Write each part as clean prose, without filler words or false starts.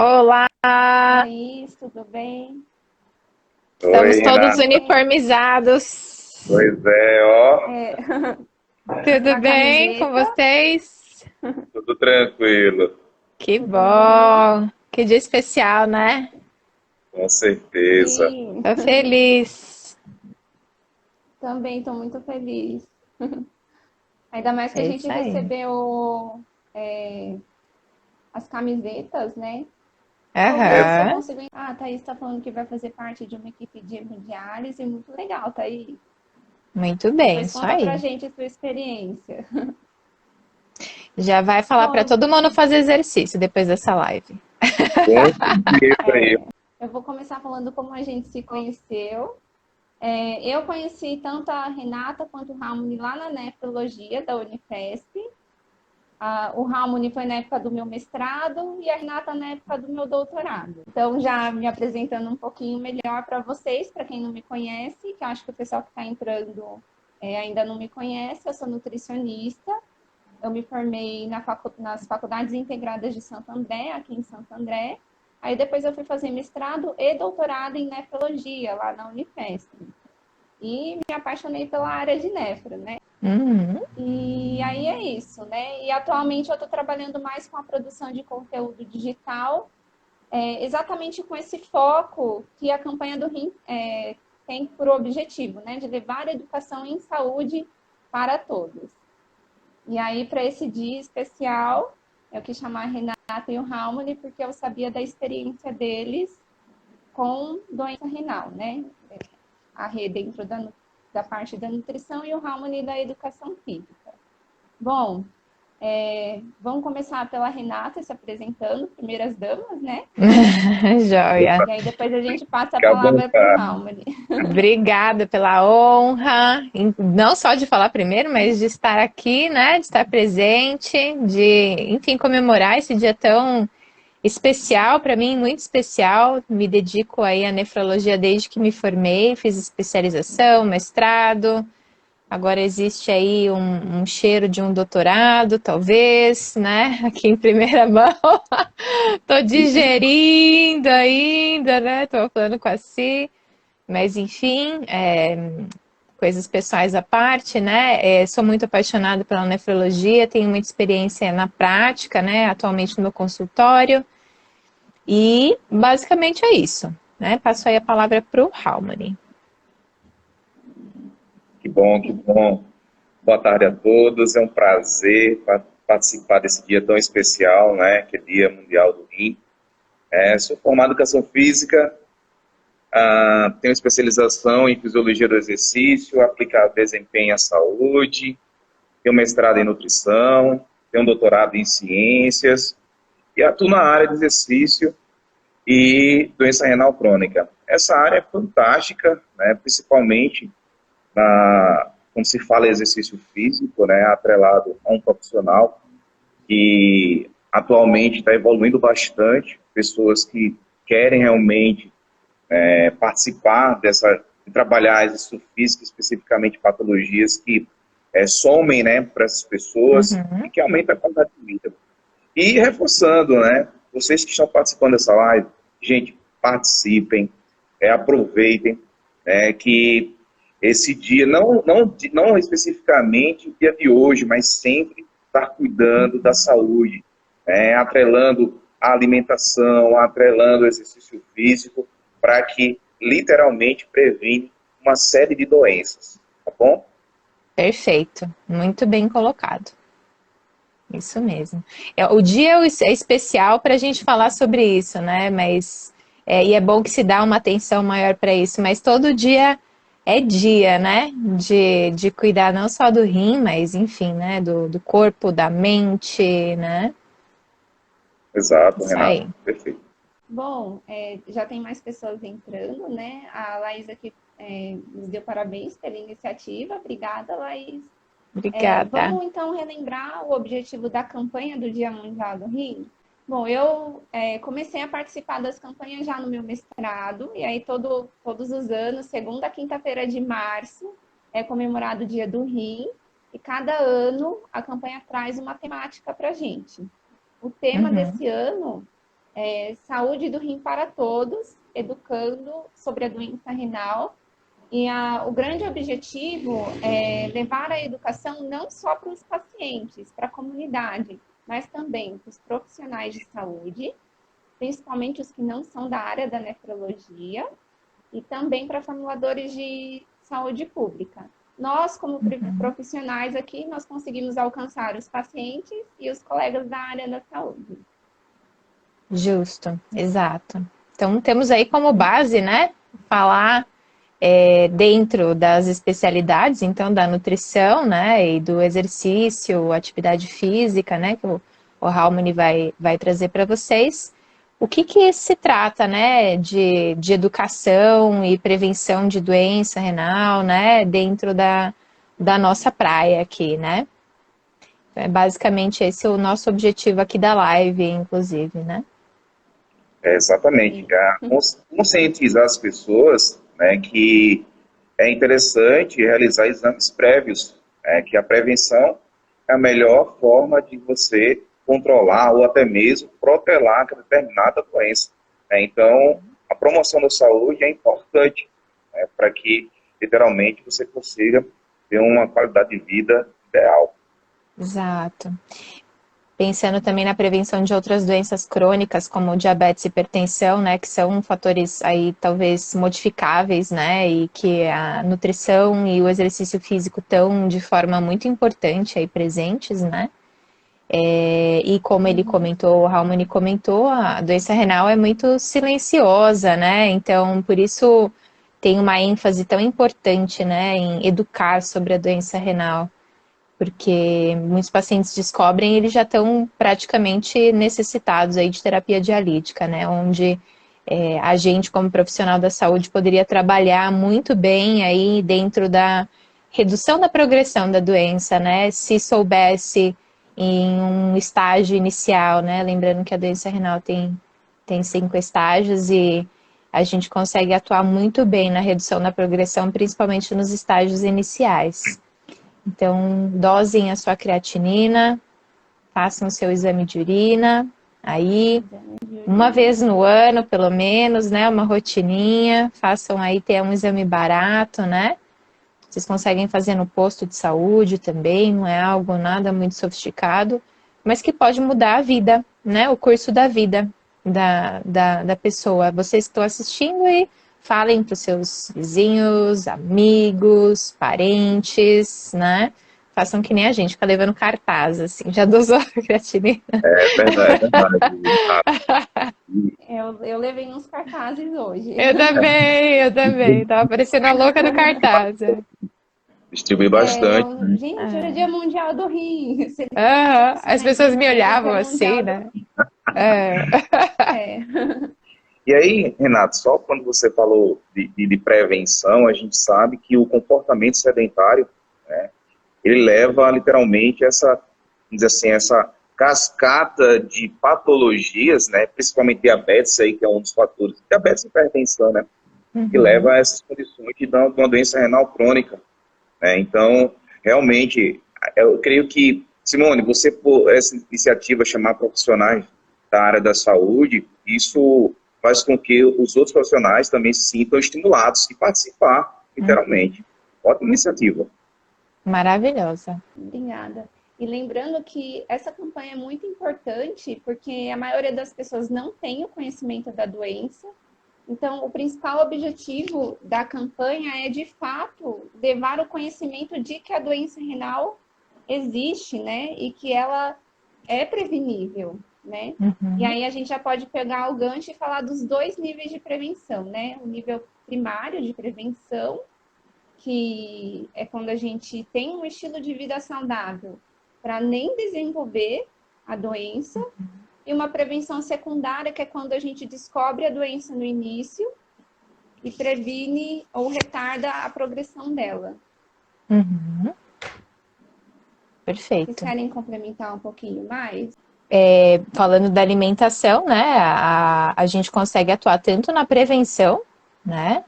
Olá! Laís, tudo bem? Estamos Oi, todos Renata. uniformizados. Pois é, ó, É, com Tudo a bem com camiseta, vocês? tudo tranquilo, Que tudo bom? bom! Que dia especial, né? com certeza. Sim, Tô feliz. também estou muito feliz. Ainda mais que a É gente isso aí. recebeu as camisetas, né? Vou ver se eu Aham, consigo. Ah, a Thaís está falando que vai fazer parte de uma equipe de hemodiálise, muito legal, Thaís. muito bem, Depois isso conta pra aí. gente a sua experiência. Já vai falar Bom, para todo mundo fazer exercício depois dessa live. Com certeza aí. eu vou começar falando como a gente se conheceu. Eu conheci tanto a Renata quanto o Ramon lá na nefrologia da Unifesp. O Ramon foi na época do meu mestrado e a Renata na época do meu doutorado. Então, já me apresentando um pouquinho melhor para vocês, para quem não me conhece, que eu acho que o pessoal que está entrando ainda não me conhece, eu sou nutricionista. Eu me formei nas Faculdades Integradas de Santo André, aqui em Santo André. Aí depois eu fui fazer mestrado e doutorado em nefrologia, lá na Unifesp. E me apaixonei pela área de nefro, né? Uhum. E aí é isso, né? E atualmente eu estou trabalhando mais com a produção de conteúdo digital, exatamente com esse foco que a campanha do Rim tem por objetivo, né? De levar a educação em saúde para todos. E aí, para esse dia especial, eu quis chamar a Renata e o Harmony, porque eu sabia da experiência deles com doença renal, né? A Rê dentro da parte da nutrição e o Harmony da educação física. Bom, vamos começar pela Renata se apresentando, primeiras damas, né? Joia. E aí depois a gente passa a Fica à palavra para o vontade. Harmony. Obrigada pela honra, não só de falar primeiro, mas de estar aqui, né? De estar presente, de, enfim, comemorar esse dia tão especial para mim, muito especial. Me dedico aí à nefrologia desde que me formei, fiz especialização, mestrado. Agora existe aí um cheiro de um doutorado, talvez, né? Aqui em primeira mão. Tô digerindo ainda, né? Tô falando com a Si. Mas, enfim, coisas pessoais à parte, né? Sou muito apaixonada pela nefrologia, tenho muita experiência na prática, né? Atualmente no meu consultório. E basicamente é isso, né? Passo aí a palavra para o Harmony. Que bom, que bom. Boa tarde a todos. É um prazer participar desse dia tão especial, né? Que é Dia Mundial do Rim. Sou formado em Educação Física, tenho especialização em Fisiologia do Exercício, aplicado desempenho à saúde, tenho mestrado em Nutrição, tenho um doutorado em Ciências e atuo na área de exercício e doença renal crônica. Essa área é fantástica, né, principalmente quando se fala em exercício físico, né, atrelado a um profissional que atualmente está evoluindo bastante, pessoas que querem realmente participar de trabalhar exercício físico, especificamente patologias que somem, né, para essas pessoas e Uhum. que aumentam a qualidade de vida. E reforçando, né, vocês que estão participando dessa live, gente, participem, aproveitem, que esse dia, não especificamente o dia de hoje, mas sempre estar cuidando da saúde, atrelando a alimentação, atrelando o exercício físico, para que literalmente previne uma série de doenças, tá bom? Perfeito, muito bem colocado. Isso mesmo. O dia é especial para a gente falar sobre isso, né? Mas e é bom que se dá uma atenção maior para isso. Mas todo dia é dia, né? De cuidar não só do rim, mas enfim, né? Do corpo, da mente, né? Exato, Isso Renato, aí. perfeito. Bom, já tem mais pessoas entrando, né? A Laís aqui nos deu parabéns pela iniciativa. Obrigada, Laís. Obrigada. Vamos então relembrar o objetivo da campanha do Dia Mundial do Rim? Bom, eu comecei a participar das campanhas já no meu mestrado, e aí todos os anos, segunda quinta-feira de março, é comemorado o Dia do Rim, e cada ano a campanha traz uma temática para a gente. O tema Uhum. desse ano Saúde do rim para todos, educando sobre a doença renal. E o grande objetivo é levar a educação não só para os pacientes, para a comunidade, mas também para os profissionais de saúde, principalmente os que não são da área da nefrologia, e também para formuladores de saúde pública. Nós, como profissionais aqui, nós conseguimos alcançar os pacientes e os colegas da área da saúde. Justo, exato. Então, temos aí como base, né, falar dentro das especialidades, então, da nutrição, né, e do exercício, atividade física, né, que o Harmony vai trazer para vocês. O que se trata, né, de educação e prevenção de doença renal, né, dentro da nossa praia aqui, né? Basicamente esse é o nosso objetivo aqui da live, inclusive, né? Exatamente. Conscientizar as pessoas, né, que é interessante realizar exames prévios, né, que a prevenção é a melhor forma de você controlar ou até mesmo protelar determinada doença. Né? Então, a promoção da saúde é importante, né, para que, literalmente, você consiga ter uma qualidade de vida ideal. Exato. Pensando também na prevenção de outras doenças crônicas, como diabetes e hipertensão, né, que são fatores aí talvez modificáveis, né, e que a nutrição e o exercício físico estão de forma muito importante aí presentes, né. E como ele comentou, o Raulmani comentou, a doença renal é muito silenciosa, né, então por isso tem uma ênfase tão importante, né, em educar sobre a doença renal. Porque muitos pacientes descobrem e eles já estão praticamente necessitados aí de terapia dialítica, né? Onde a gente, como profissional da saúde, poderia trabalhar muito bem aí dentro da redução da progressão da doença, né? Se soubesse em um estágio inicial, né? Lembrando que a doença renal tem 5 estágios e a gente consegue atuar muito bem na redução da progressão, principalmente nos estágios iniciais. Então, dosem a sua creatinina, façam o seu exame de urina, aí, uma vez no ano, pelo menos, né, uma rotininha, façam aí, ter um exame barato, né, vocês conseguem fazer no posto de saúde também, não é algo nada muito sofisticado, mas que pode mudar a vida, né, o curso da vida da pessoa. Vocês que estão assistindo e falem para os seus vizinhos, amigos, parentes, né? Façam que nem a gente, fica levando cartaz, assim, já dosou a creatinina? É verdade, é verdade. Eu levei uns cartazes hoje. Eu também. Tava parecendo a louca do cartaz. Distribui bastante. Gente, era Dia Mundial do Rim. As pessoas me olhavam assim, né? E aí, Renato, só quando você falou de prevenção, a gente sabe que o comportamento sedentário, né, ele leva literalmente essa, vamos dizer assim, essa cascata de patologias, né, principalmente diabetes, aí, que é um dos fatores, diabetes e hipertensão, né, que leva a essas condições de uma doença renal crônica. Né. Então, realmente, eu creio que, Simone, você, por essa iniciativa, chamar profissionais da área da saúde, isso faz com que os outros profissionais também se sintam estimulados e participar, literalmente. Ótima iniciativa. Maravilhosa. Obrigada. E lembrando que essa campanha é muito importante porque a maioria das pessoas não tem o conhecimento da doença. Então, o principal objetivo da campanha é, de fato, levar o conhecimento de que a doença renal existe, né? E que ela é prevenível, né? E aí a gente já pode pegar o gancho e falar dos 2 níveis de prevenção, né? O nível primário de prevenção, que é quando a gente tem um estilo de vida saudável para nem desenvolver a doença, e uma prevenção secundária, que é quando a gente descobre a doença no início e previne ou retarda a progressão dela. Perfeito. Vocês querem complementar um pouquinho mais? Falando da alimentação, né, a gente consegue atuar tanto na prevenção, né,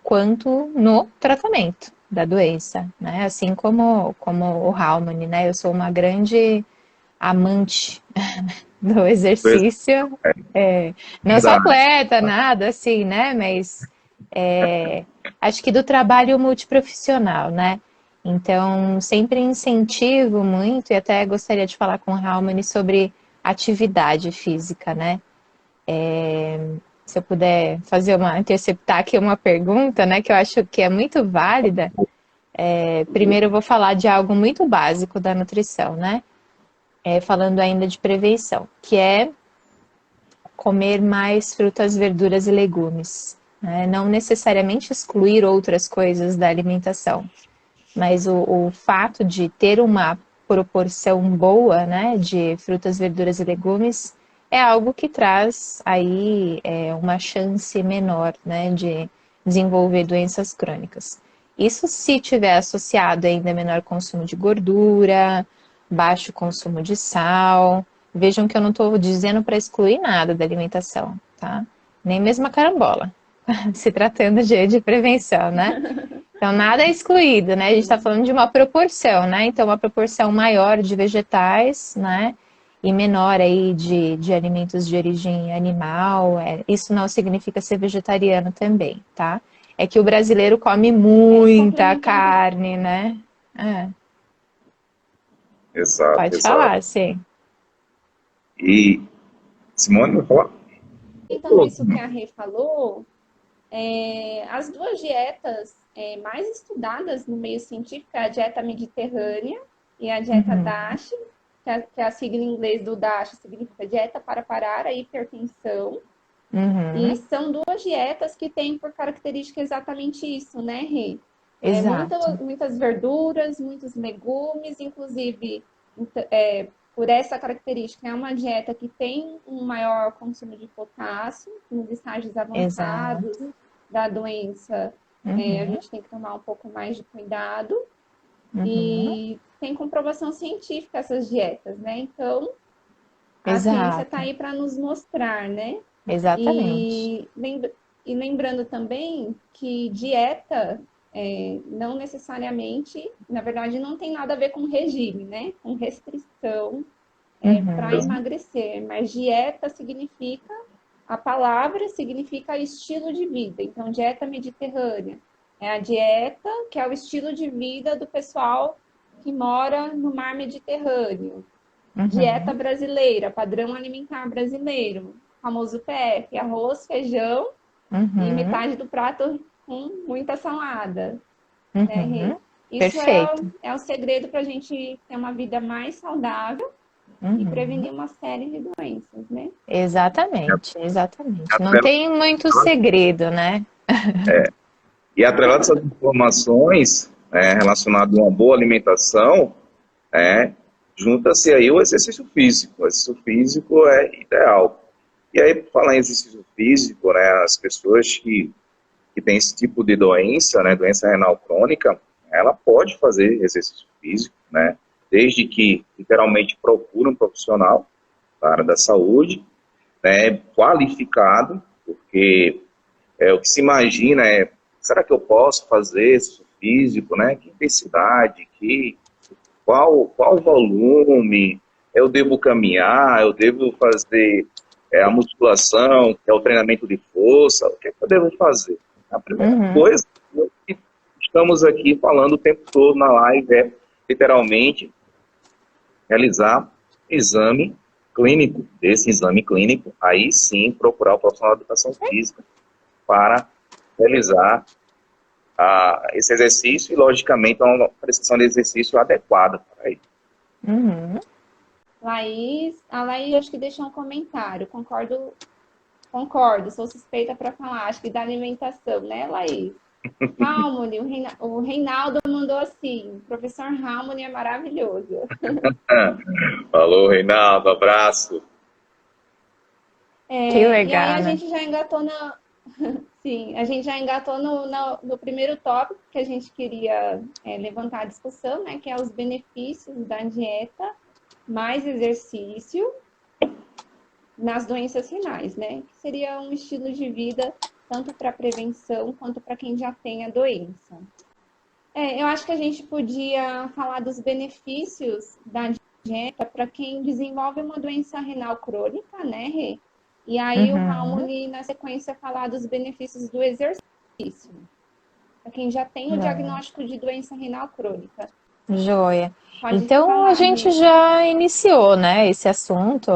quanto no tratamento da doença, né, assim como o Harmony, né, eu sou uma grande amante do exercício. Não sou atleta, nada assim, né? Mas acho que do trabalho multiprofissional, né? Então, sempre incentivo muito, e até gostaria de falar com o Halmani sobre atividade física, né? Se eu puder interceptar aqui uma pergunta, né, que eu acho que é muito válida. Primeiro eu vou falar de algo muito básico da nutrição, né? Falando ainda de prevenção, que é comer mais frutas, verduras e legumes, né? Não necessariamente excluir outras coisas da alimentação, mas o fato de ter uma proporção boa, né, de frutas, verduras e legumes é algo que traz aí uma chance menor, né, de desenvolver doenças crônicas. Isso se tiver associado ainda a menor consumo de gordura, baixo consumo de sal. Vejam que eu não estou dizendo para excluir nada da alimentação, tá? Nem mesmo a carambola, se tratando de prevenção, né? Então, nada é excluído, né? A gente está falando de uma proporção, né? Então, uma proporção maior de vegetais, né? E menor aí de alimentos de origem animal. Isso não significa ser vegetariano também, tá? É que o brasileiro come muita carne, né? Exato, Pode exato. falar, sim. E Simone, vai falar? Então, isso que a Rê falou, as duas dietas mais estudadas no meio científico é a dieta mediterrânea e a dieta DASH, que a sigla em inglês do DASH significa dieta para parar a hipertensão. E são duas dietas que têm por característica exatamente isso, né, Rê? Exato. Muitas verduras, muitos legumes, inclusive por essa característica, é uma dieta que tem um maior consumo de potássio nos estágios avançados da doença. A gente tem que tomar um pouco mais de cuidado. E tem comprovação científica essas dietas, né? Então, a ciência está aí para nos mostrar, né? Exatamente. E lembrando também que dieta não necessariamente, na verdade, não tem nada a ver com regime, né? Com restrição para emagrecer. Mas dieta significa, a palavra significa estilo de vida. Então, dieta mediterrânea é a dieta que é o estilo de vida do pessoal que mora no mar Mediterrâneo. Dieta brasileira, padrão alimentar brasileiro, famoso PF, arroz, feijão e metade do prato com muita salada. Né? Isso Perfeito. é o segredo para a gente ter uma vida mais saudável e prevenir uma série de doenças, né? Exatamente, exatamente. Não tem muito segredo, né? E atrelado a essas informações relacionadas a uma boa alimentação, junta-se aí o exercício físico. O exercício físico é ideal. E aí, por falar em exercício físico, as pessoas que têm esse tipo de doença, doença renal crônica, ela pode fazer exercício físico, desde que, literalmente, procure um profissional da área da saúde, qualificado, porque o que se imagina será que eu posso fazer exercício físico, que intensidade, qual volume, eu devo caminhar, eu devo fazer a musculação, que é o treinamento de força, o que eu devo fazer? A primeira coisa que estamos aqui falando o tempo todo na live é, literalmente, realizar exame clínico. Desse exame clínico, aí sim procurar o profissional de educação física para realizar esse exercício e, logicamente, uma prescrição de exercício adequada para isso. A Laís acho que deixou um comentário. Concordo, sou suspeita para falar, acho que da alimentação, né, Laís? Halmoni, o Reinaldo mandou assim, professor Halmoni é maravilhoso. Falou, Reinaldo, abraço. Que legal, e aí a né? gente já engatou Sim, a gente já engatou no primeiro tópico que a gente queria levantar a discussão, né? Que é os benefícios da dieta mais exercício nas doenças renais, né? Que seria um estilo de vida tanto para prevenção quanto para quem já tem a doença. Eu acho que a gente podia falar dos benefícios da para quem desenvolve uma doença renal crônica, né, Rê? E aí o Uhum. Raoni, na sequência, falar dos benefícios do exercício, para quem já tem o Joia. diagnóstico de doença renal crônica. Joia. Pode Então a falar, gente Rê. já iniciou, né, esse assunto,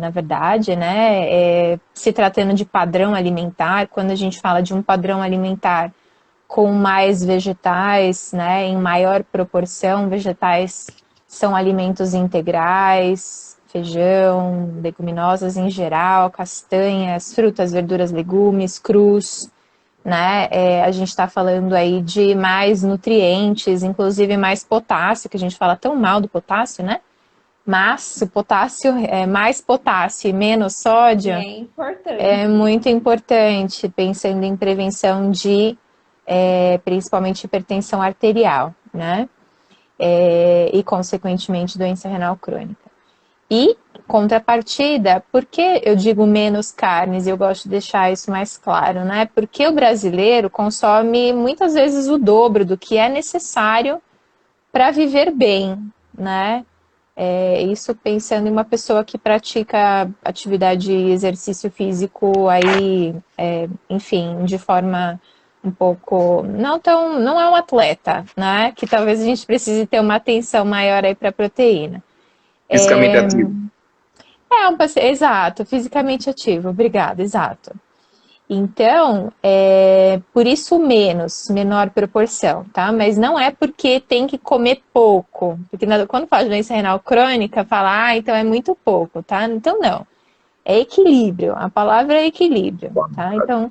na verdade, né, se tratando de padrão alimentar, quando a gente fala de um padrão alimentar com mais vegetais, né, em maior proporção, vegetais são alimentos integrais, feijão, leguminosas em geral, castanhas, frutas, verduras, legumes, crus, né? A gente está falando aí de mais nutrientes, inclusive mais potássio, que a gente fala tão mal do potássio, né? Mas o potássio é mais potássio e menos E sódio é importante. é muito importante, pensando em prevenção de principalmente hipertensão arterial, né? E consequentemente doença renal crônica. E, contrapartida, por que eu digo menos carnes? E eu gosto de deixar isso mais claro, né? Porque o brasileiro consome muitas vezes o dobro do que é necessário para viver bem, né? Isso pensando em uma pessoa que pratica atividade e exercício físico aí, enfim, de forma um pouco não é um atleta, né? Que talvez a gente precise ter uma atenção maior aí para a proteína. Fisicamente ativo. Exato, fisicamente ativo, obrigada, exato. Então, por isso menor proporção, tá? Mas não é porque tem que comer pouco. Porque quando fala de doença renal crônica, fala, então é muito pouco, tá? Então não. É equilíbrio, a palavra é equilíbrio, tá? Então,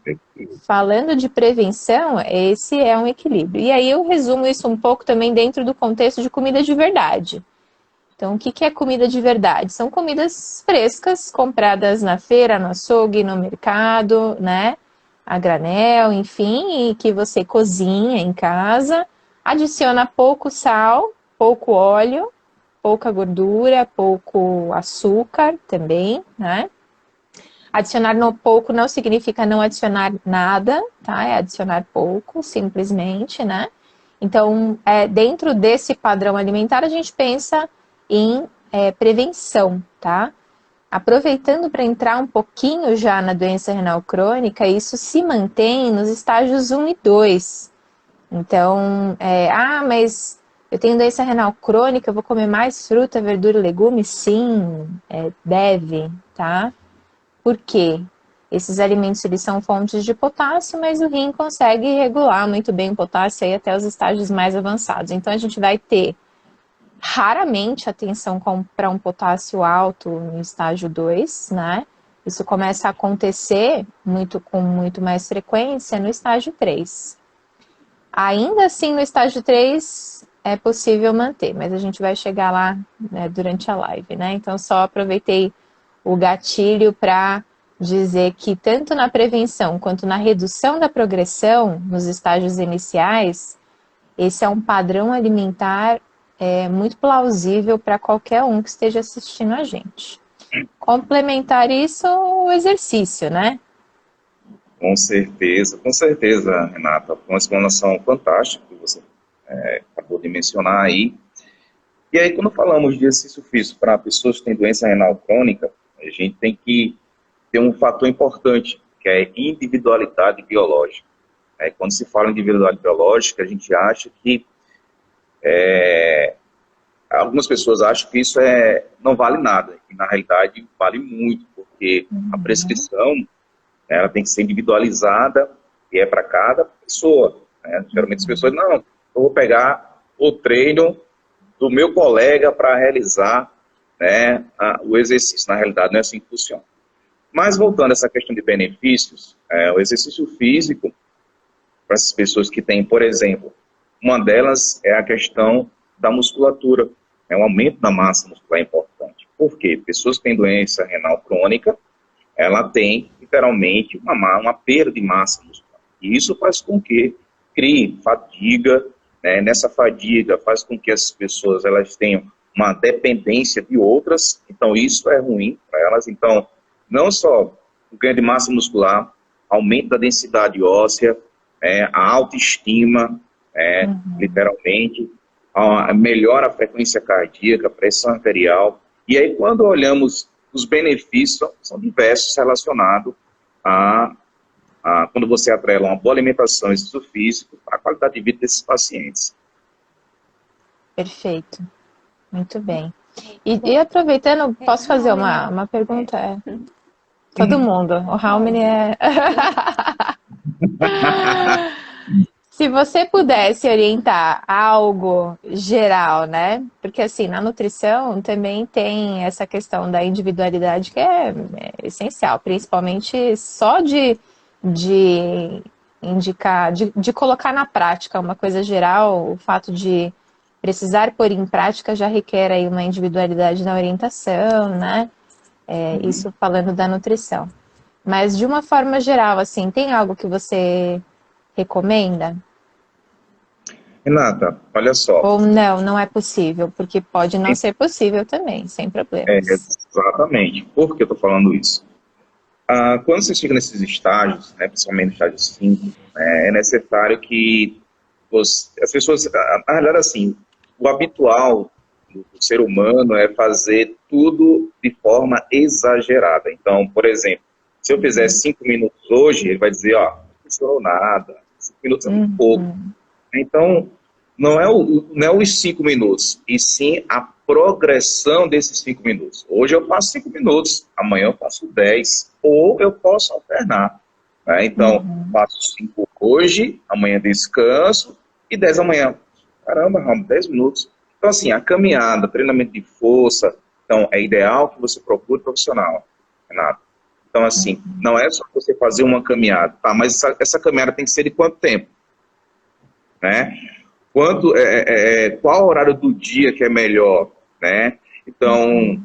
falando de prevenção, esse é um equilíbrio. E aí eu resumo isso um pouco também dentro do contexto de comida de verdade. Então, o que é comida de verdade? São comidas frescas, compradas na feira, no açougue, no mercado, né? A granel, enfim, e que você cozinha em casa, adiciona pouco sal, pouco óleo, pouca gordura, pouco açúcar também, né? Adicionar no pouco não significa não adicionar nada, tá? É adicionar pouco, simplesmente, né? Então, dentro desse padrão alimentar, a gente pensa em prevenção, tá? Aproveitando para entrar um pouquinho já na doença renal crônica, isso se mantém nos estágios 1 e 2. Então, mas eu tenho doença renal crônica, eu vou comer mais fruta, verdura e legumes? Sim, deve, tá? Por quê? Esses alimentos eles são fontes de potássio, mas o rim consegue regular muito bem o potássio aí até os estágios mais avançados. Então a gente vai ter raramente atenção para um potássio alto no estágio 2, né? Isso começa a acontecer com muito mais frequência no estágio 3. Ainda assim, no estágio 3 é possível manter, mas a gente vai chegar lá, né, durante a live, né? Então só aproveitei o gatilho para dizer que tanto na prevenção quanto na redução da progressão nos estágios iniciais, esse é um padrão alimentar muito plausível para qualquer um que esteja assistindo a gente. Complementar isso, o exercício, né? Com certeza, Renata. Uma explanação fantástica que você acabou de mencionar aí. E aí, quando falamos de exercício físico para pessoas que têm doença renal crônica, a gente tem que ter um fator importante, que é a individualidade biológica. Quando se fala em individualidade biológica, a gente acha que algumas pessoas acham que isso não vale nada, e na realidade vale muito, porque a prescrição ela tem que ser individualizada e é para cada pessoa. Né? Geralmente as pessoas, não, eu vou pegar o treino do meu colega para realizar, né, o exercício. Na realidade não é assim que funciona. Mas voltando a essa questão de benefícios, o exercício físico, para essas pessoas que têm, por exemplo, uma delas é a questão da musculatura. Um aumento da massa muscular é importante. Por quê? Pessoas que têm doença renal crônica, ela tem, literalmente, uma perda de massa muscular. E isso faz com que crie fadiga, né? Nessa fadiga faz com que as pessoas elas tenham uma dependência de outras, então isso é ruim para elas. Então, não só o ganho de massa muscular, aumento da densidade óssea, a autoestima, literalmente, melhora a frequência cardíaca, a pressão arterial. E aí, quando olhamos os benefícios, são diversos relacionados quando você atrela uma boa alimentação e exercício físico para a qualidade de vida desses pacientes. Perfeito. Muito bem. E aproveitando, posso fazer uma pergunta? Todo mundo. O Raul é... Se você pudesse orientar algo geral, né? Porque assim, na nutrição também tem essa questão da individualidade que é essencial, principalmente só de indicar, de colocar na prática uma coisa geral, o fato de precisar pôr em prática já requer aí uma individualidade na orientação, né? Isso falando da nutrição. Mas de uma forma geral, assim, tem algo que você recomenda? Renata, olha só. Ou não é possível, porque pode não ser possível também, sem problemas. Exatamente. Por que eu estou falando isso? Quando você chega nesses estágios, né, principalmente no estágio 5, é necessário que as pessoas... Na realidade, assim, o habitual do ser humano é fazer tudo de forma exagerada. Então, por exemplo, se eu fizer 5 minutos hoje, ele vai dizer, ó, não funcionou nada, 5 minutos é muito pouco. Então, não é os 5 minutos, e sim a progressão desses 5 minutos. Hoje eu faço 5 minutos, amanhã eu faço 10, ou eu posso alternar. Né? Então, faço 5 hoje, amanhã descanso, e 10 amanhã. Caramba, Ramon, 10 minutos. Então, assim, a caminhada, treinamento de força, então, é ideal que você procure profissional, Renato. Então, assim, não é só você fazer uma caminhada, tá? Mas essa caminhada tem que ser de quanto tempo? Né? Qual horário do dia que é melhor? Né? Então,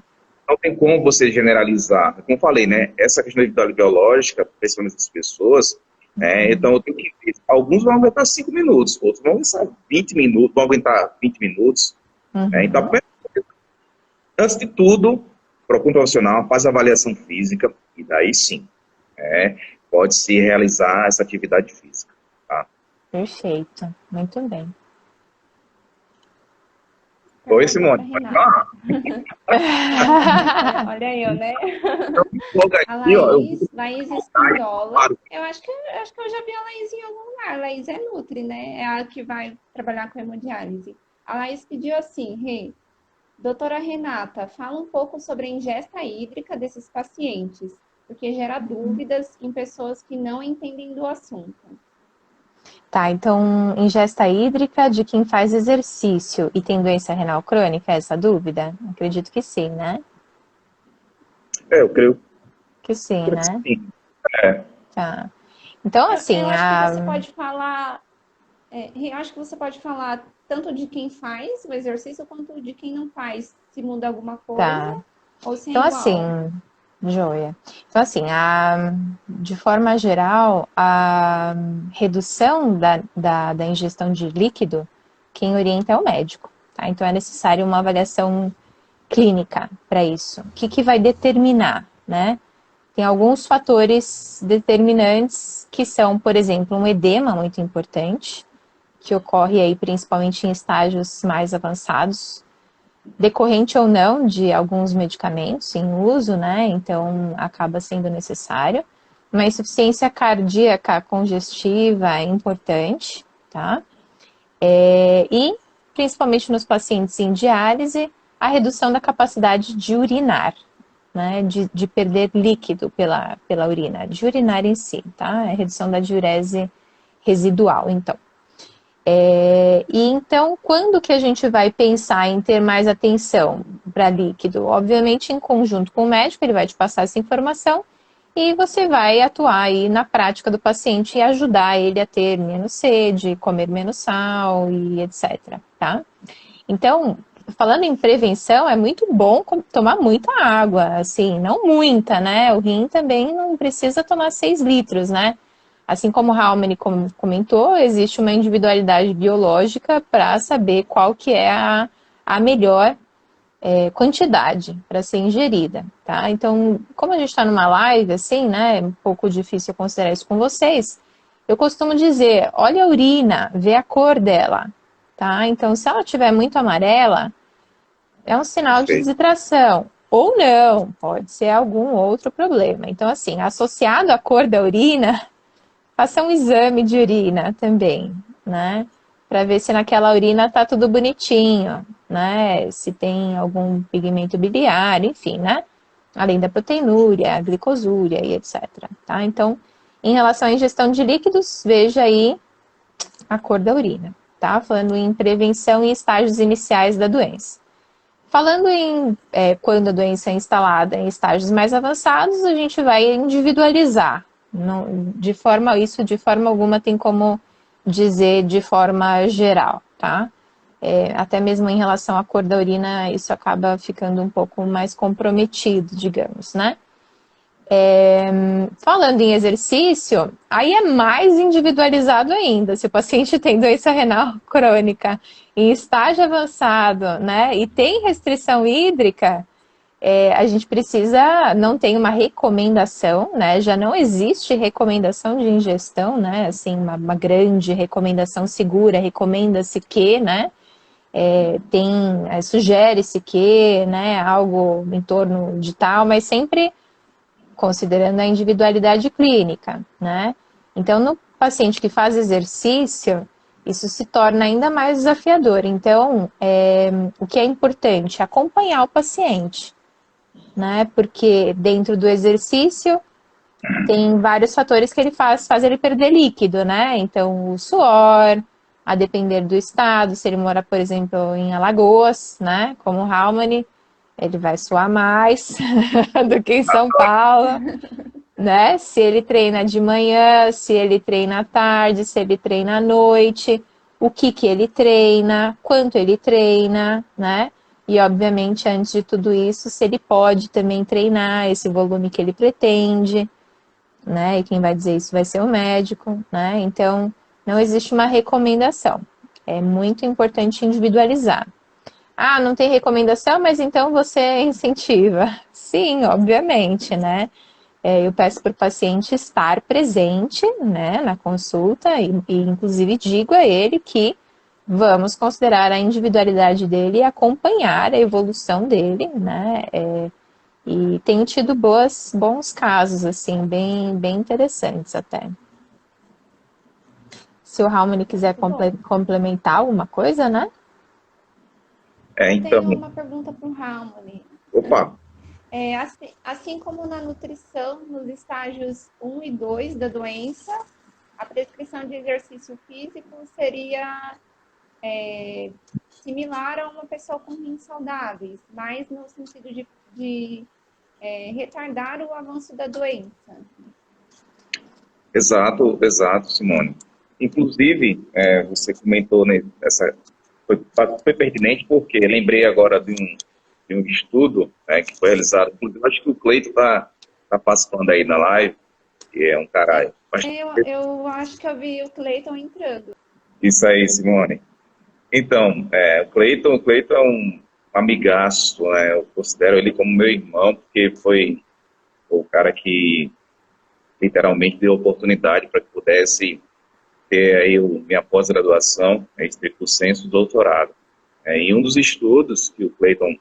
não tem como você generalizar. Como eu falei, né? Essa questão da individualidade biológica, principalmente das pessoas, então eu tenho que... Alguns vão aguentar 5 minutos, outros vão aguentar 20 minutos, Então, antes de tudo, procure um profissional, faz a avaliação física, e daí sim, pode-se realizar essa atividade física. Tá? Perfeito, muito bem. Oi, Simone. Olha eu, né? A Laís Espindola. Eu acho que eu já vi a Laís em algum lugar. A Laís é Nutri, né? É a que vai trabalhar com hemodiálise. A Laís pediu assim, doutora Renata, fala um pouco sobre a ingesta hídrica desses pacientes, porque gera dúvidas em pessoas que não entendem do assunto. Tá, então, ingesta hídrica de quem faz exercício e tem doença renal crônica, essa dúvida? Acredito que sim, né? Eu creio que sim, né? Sim. Tá. Então, assim, eu acho que você pode falar... eu acho que você pode falar tanto de quem faz o exercício quanto de quem não faz, se muda alguma coisa, tá. ou se é então, igual. assim, joia. Então, assim, de forma geral, a redução da ingestão de líquido, quem orienta é o médico, tá? Então, é necessário uma avaliação clínica para isso. O que vai determinar, né? Tem alguns fatores determinantes que são, por exemplo, um edema muito importante, que ocorre aí principalmente em estágios mais avançados, decorrente ou não de alguns medicamentos em uso, né? Então acaba sendo necessário. Uma insuficiência cardíaca congestiva é importante, tá? E principalmente nos pacientes em diálise, a redução da capacidade de urinar, né? De perder líquido pela urina, de urinar em si, tá? A redução da diurese residual, então. E então, quando que a gente vai pensar em ter mais atenção para líquido? Obviamente, em conjunto com o médico, ele vai te passar essa informação e você vai atuar aí na prática do paciente e ajudar ele a ter menos sede, comer menos sal e etc, tá? Então, falando em prevenção, é muito bom tomar muita água, assim, não muita, né? O rim também não precisa tomar 6 litros, né? Assim como o Raul comentou, existe uma individualidade biológica para saber qual que é a melhor quantidade para ser ingerida, tá? Então, como a gente está numa live, assim, né, é um pouco difícil considerar isso com vocês, eu costumo dizer, olha a urina, vê a cor dela, tá? Então, se ela estiver muito amarela, é um sinal de desidratação. Ou não, pode ser algum outro problema. Então, assim, associado à cor da urina, faça um exame de urina também, né? Para ver se naquela urina tá tudo bonitinho, né? Se tem algum pigmento biliar, enfim, né? Além da proteinúria, a glicosúria e etc. Tá? Então, em relação à ingestão de líquidos, veja aí a cor da urina, tá? Falando em prevenção e estágios iniciais da doença. Falando em quando a doença é instalada em estágios mais avançados, a gente vai individualizar. De forma alguma tem como dizer de forma geral, tá? Até mesmo em relação à cor da urina, isso acaba ficando um pouco mais comprometido, digamos, né? Falando em exercício, aí é mais individualizado ainda. Se o paciente tem doença renal crônica em estágio avançado, né, e tem restrição hídrica, a gente precisa, não tem uma recomendação, né, já não existe recomendação de ingestão, né, assim, uma grande recomendação segura, recomenda-se que, né, sugere-se que, né, algo em torno de tal, mas sempre considerando a individualidade clínica, né? Então, no paciente que faz exercício, isso se torna ainda mais desafiador. Então, o que é importante? Acompanhar o paciente, né? Porque dentro do exercício tem vários fatores que ele faz ele perder líquido, né? Então, o suor, a depender do estado, se ele mora, por exemplo, em Alagoas, né? Como o Halmani, ele vai suar mais do que em São Paulo, né? Se ele treina de manhã, se ele treina à tarde, se ele treina à noite, o que ele treina, quanto ele treina, né? E, obviamente, antes de tudo isso, se ele pode também treinar esse volume que ele pretende, né? E quem vai dizer isso vai ser o médico, né? Então, não existe uma recomendação. É muito importante individualizar. Ah, não tem recomendação, mas então você incentiva. Sim, obviamente, né? Eu peço para o paciente estar presente, né, na consulta e inclusive digo a ele que vamos considerar a individualidade dele e acompanhar a evolução dele, né? E tenho tido bons casos, assim, bem interessantes até. Se o Halmani quiser complementar alguma coisa, né? Então. Tenho uma pergunta para o Halmani. Opa! Assim como na nutrição, nos estágios 1 e 2 da doença, a prescrição de exercício físico seria similar a uma pessoa com rins saudáveis, mas no sentido de retardar o avanço da doença. Exato, Simone. Inclusive, você comentou foi pertinente porque lembrei agora de um estudo, né, que foi realizado. Inclusive, acho que o Cleito está participando aí na live, que é um caralho. Eu acho que eu vi o Cleiton entrando. Isso aí, Simone. Então, o Cleiton é um amigaço, né? Eu considero ele como meu irmão, porque foi o cara que literalmente deu oportunidade para que pudesse ter aí minha pós-graduação, estricto sensu, doutorado. E um dos estudos que o Cleiton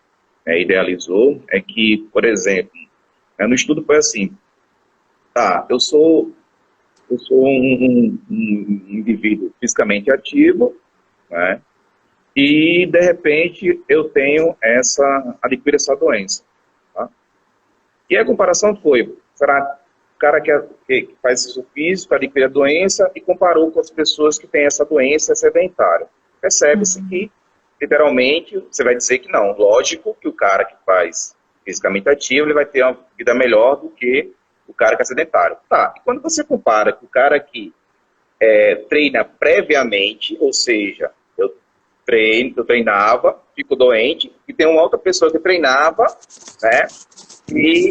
idealizou é que, por exemplo, no estudo foi assim, eu sou um indivíduo fisicamente ativo, né? E, de repente, eu adquiro essa doença. Tá? E a comparação foi, será o cara que faz exercício físico, adquire a doença e comparou com as pessoas que têm essa doença sedentária. Percebe-se que, literalmente, você vai dizer que não. Lógico que o cara que faz fisicamente ativo, ele vai ter uma vida melhor do que o cara que é sedentário. Tá, e quando você compara com o cara que treina previamente, ou seja, eu treinava, fico doente, e tem uma outra pessoa que treinava, né, e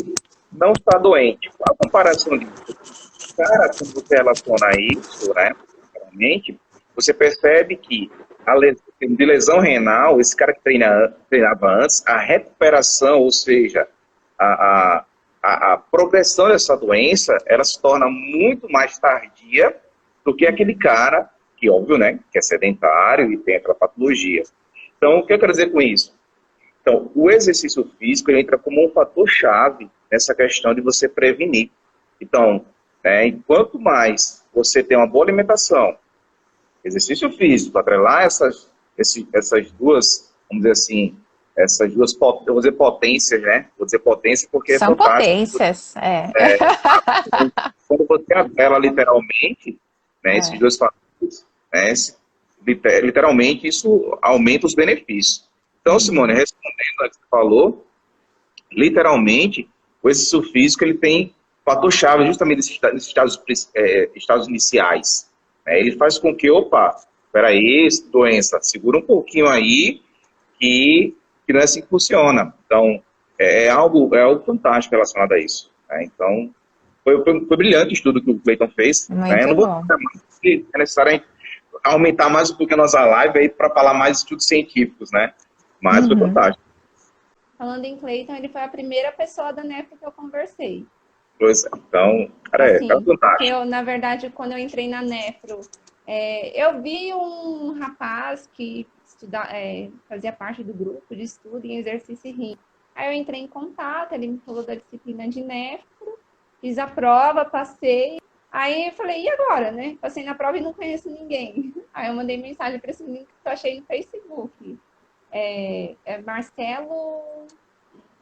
não está doente. Qual a comparação disso? Cara, quando você relaciona isso, né, realmente, você percebe que de lesão renal, esse cara que treinava antes, a recuperação, ou seja, a progressão dessa doença, ela se torna muito mais tardia do que aquele cara que que óbvio, né, que é sedentário e tem aquela patologia. Então, o que eu quero dizer com isso? Então, o exercício físico ele entra como um fator-chave nessa questão de você prevenir. Então, né, quanto mais você tem uma boa alimentação, exercício físico, atrelar essas duas, vamos dizer assim, essas duas, eu vou dizer potências, né? Vou dizer potência porque é São fantástico. potências, é. Quando você atrela literalmente, né, esses dois fatores, né, literalmente isso aumenta os benefícios. Então, Simone, respondendo ao que você falou, literalmente, o exercício físico ele tem fator-chave justamente nesses estados iniciais. Né? Ele faz com que, opa, peraí, doença, segura um pouquinho aí, que não é assim que funciona. Então, é algo fantástico relacionado a isso. Né? Então, foi brilhante o estudo que o Cleiton fez. Né? Eu Muito não vou bom. dizer mais se é necessário aumentar mais um pouquinho a nossa live aí para falar mais de estudos científicos, né? Mas foi fantástico. Falando em Cleiton, ele foi a primeira pessoa da NEF que eu conversei. Pois é. Então, cara, Assim, é fantástico. eu, na verdade, quando eu entrei na Nefro, eu vi um rapaz que fazia parte do grupo de estudo em exercício e rima. Aí eu entrei em contato, ele me falou da disciplina de Nefro, fiz a prova, passei. Aí eu falei, e agora, né? Passei na prova e não conheço ninguém. Aí eu mandei mensagem para esse menino que eu achei no Facebook. Marcelo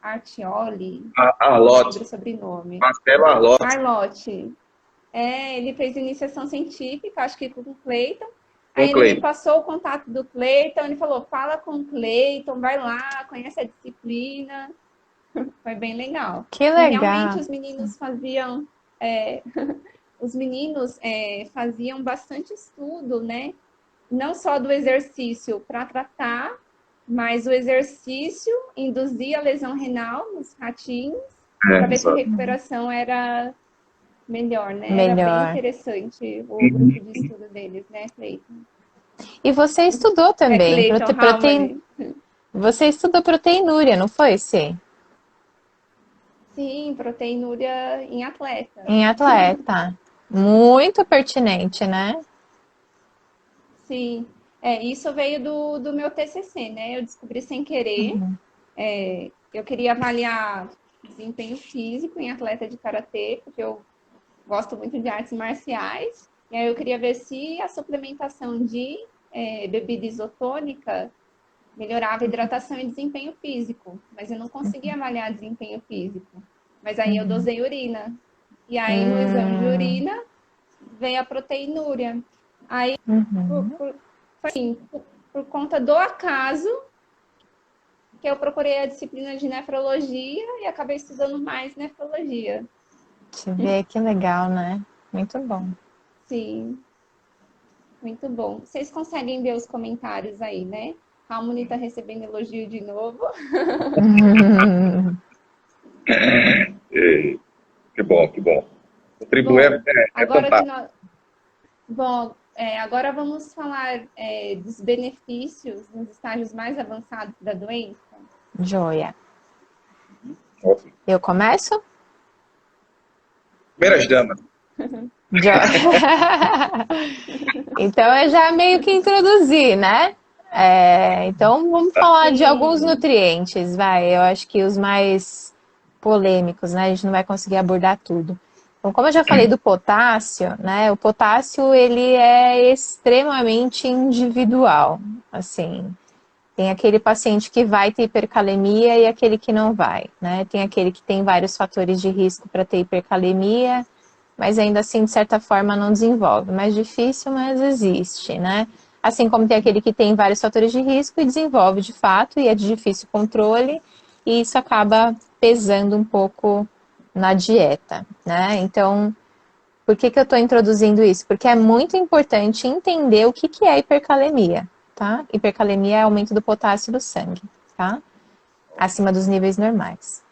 Artioli, Arlotti. sobre o sobrenome. Marcelo Arlotti. Arlotti. Ele fez iniciação científica, acho que com o Cleiton. Aí ele me passou o contato do Cleiton, ele falou, fala com o Cleiton, vai lá, conhece a disciplina. Foi bem legal. Que legal. E realmente os meninos faziam... faziam bastante estudo, né? Não só do exercício para tratar, mas o exercício induzia lesão renal nos ratinhos, para ver se a recuperação era melhor, né? Melhor. Era bem interessante o grupo de estudo deles, né, Cleiton? E você estudou também. Você estudou proteinúria, não foi, Sim? Sim, proteinúria em atleta. Em atleta. Muito pertinente, né? Sim. Isso veio do meu TCC, né? Eu descobri sem querer. Eu queria avaliar desempenho físico em atleta de karatê, porque eu gosto muito de artes marciais. E aí eu queria ver se a suplementação de bebida isotônica melhorava a hidratação e desempenho físico. Mas eu não conseguia avaliar desempenho físico. Mas aí eu dosei urina. E aí no exame de urina veio a proteinúria. Aí, por conta do acaso, que eu procurei a disciplina de nefrologia e acabei estudando mais nefrologia. Deixa eu ver, que legal, né? Muito bom. Sim, muito bom. Vocês conseguem ver os comentários aí, né? A Harmony está recebendo elogio de novo. Que bom, que bom. Contribuir agora fantástico. Agora vamos falar dos benefícios nos estágios mais avançados da doença. Joia. Ótimo. Eu começo? Primeiras damas. Então eu já meio que introduzi, né? Então vamos falar de alguns nutrientes, vai. Eu acho que os mais polêmicos, né? A gente não vai conseguir abordar tudo. Então, como eu já falei do potássio, né? O potássio, ele é extremamente individual, assim. Tem aquele paciente que vai ter hipercalemia e aquele que não vai, né? Tem aquele que tem vários fatores de risco para ter hipercalemia, mas ainda assim, de certa forma, não desenvolve. Mais difícil, mas existe, né? Assim como tem aquele que tem vários fatores de risco e desenvolve de fato, e é de difícil controle, e isso acaba pesando um pouco na dieta, né? Então, por que eu estou introduzindo isso? Porque é muito importante entender o que é hipercalemia, tá? Hipercalemia é aumento do potássio do sangue, tá? Acima dos níveis normais.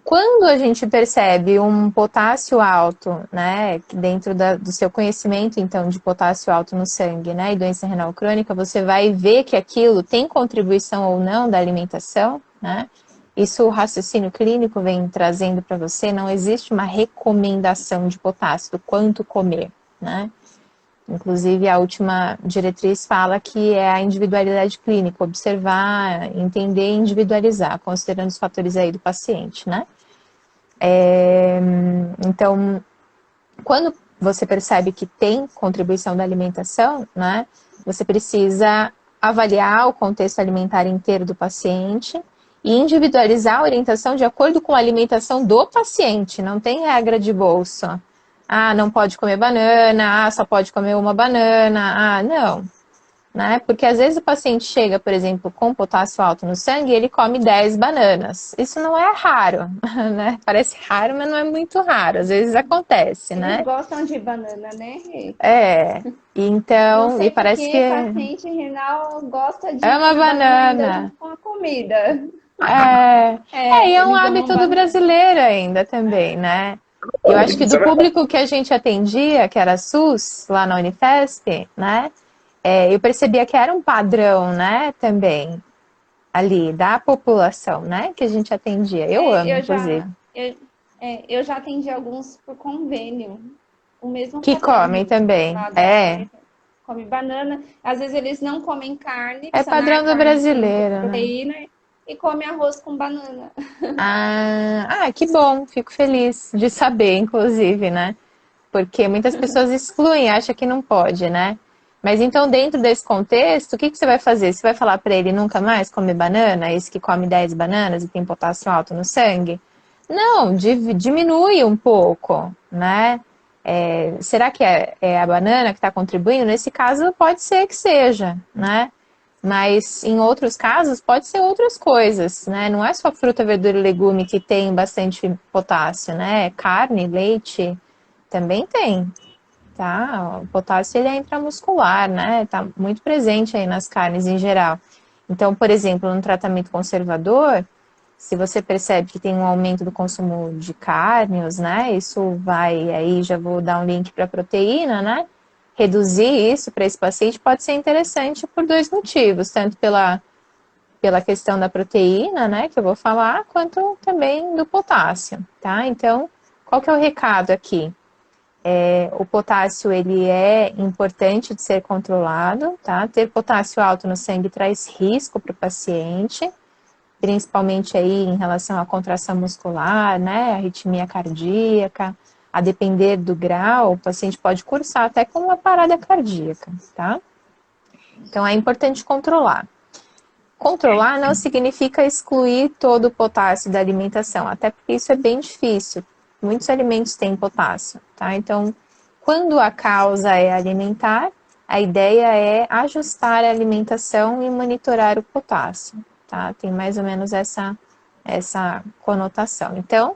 Quando a gente percebe um potássio alto, né, dentro do seu conhecimento, então, de potássio alto no sangue, né, e doença renal crônica, você vai ver que aquilo tem contribuição ou não da alimentação, né? Isso o raciocínio clínico vem trazendo para você, não existe uma recomendação de potássio, do quanto comer, né? Inclusive, a última diretriz fala que é a individualidade clínica, observar, entender e individualizar, considerando os fatores aí do paciente, né? Então, quando você percebe que tem contribuição da alimentação, né, você precisa avaliar o contexto alimentar inteiro do paciente e individualizar a orientação de acordo com a alimentação do paciente. Não tem regra de bolsa. Ah, não pode comer banana, ah, só pode comer uma banana, ah, não. Né? Porque às vezes o paciente chega, por exemplo, com potássio alto no sangue e ele come 10 bananas. Isso não é raro, né? Parece raro, mas não é muito raro. Às vezes acontece, Eles né? gostam de banana, né, Rê? É. Não Então, e sei por parece que que paciente renal gosta é uma de banana ainda banana. junto com a comida. E é um Eles amam hábito do banana. brasileiro ainda também, né? Eu acho que Isso do é verdade. público que a gente atendia, que era SUS, lá na Unifesp, né? Eu percebia que era um padrão, né, também, ali, da população, né, que a gente atendia. Eu amo, Eu inclusive. já, eu já atendi alguns por convênio. O mesmo Que comem padrão também. lá da come banana. Às vezes eles não comem carne, É precisa, né? padrão do Carne tem brasileiro, né? proteína e come arroz com banana. Que bom, fico feliz de saber, inclusive, né? Porque muitas pessoas excluem, acham que não pode, né? Mas então, dentro desse contexto, o que você vai fazer? Você vai falar para ele nunca mais comer banana, esse que come 10 bananas e tem potássio alto no sangue? Não, diminui um pouco, né? Será que é a banana que está contribuindo? Nesse caso, pode ser que seja, né? Mas em outros casos, pode ser outras coisas, né? Não é só fruta, verdura e legume que tem bastante potássio, né? Carne, leite, também tem, tá? O potássio ele é intramuscular, né? Tá muito presente aí nas carnes em geral. Então, por exemplo, no tratamento conservador, se você percebe que tem um aumento do consumo de cárneos, né? Isso vai, aí já vou dar um link para proteína, né? Reduzir isso para esse paciente pode ser interessante por dois motivos, tanto pela questão da proteína, né, que eu vou falar, quanto também do potássio, tá? Então, qual que é o recado aqui? O potássio, ele é importante de ser controlado, tá? Ter potássio alto no sangue traz risco para o paciente, principalmente aí em relação à contração muscular, né, arritmia cardíaca, a depender do grau, o paciente pode cursar até com uma parada cardíaca, tá? Então é importante controlar. Controlar não significa excluir todo o potássio da alimentação, até porque isso é bem difícil. Muitos alimentos têm potássio, tá? Então, quando a causa é alimentar, a ideia é ajustar a alimentação e monitorar o potássio, tá? Tem mais ou menos essa conotação. Então,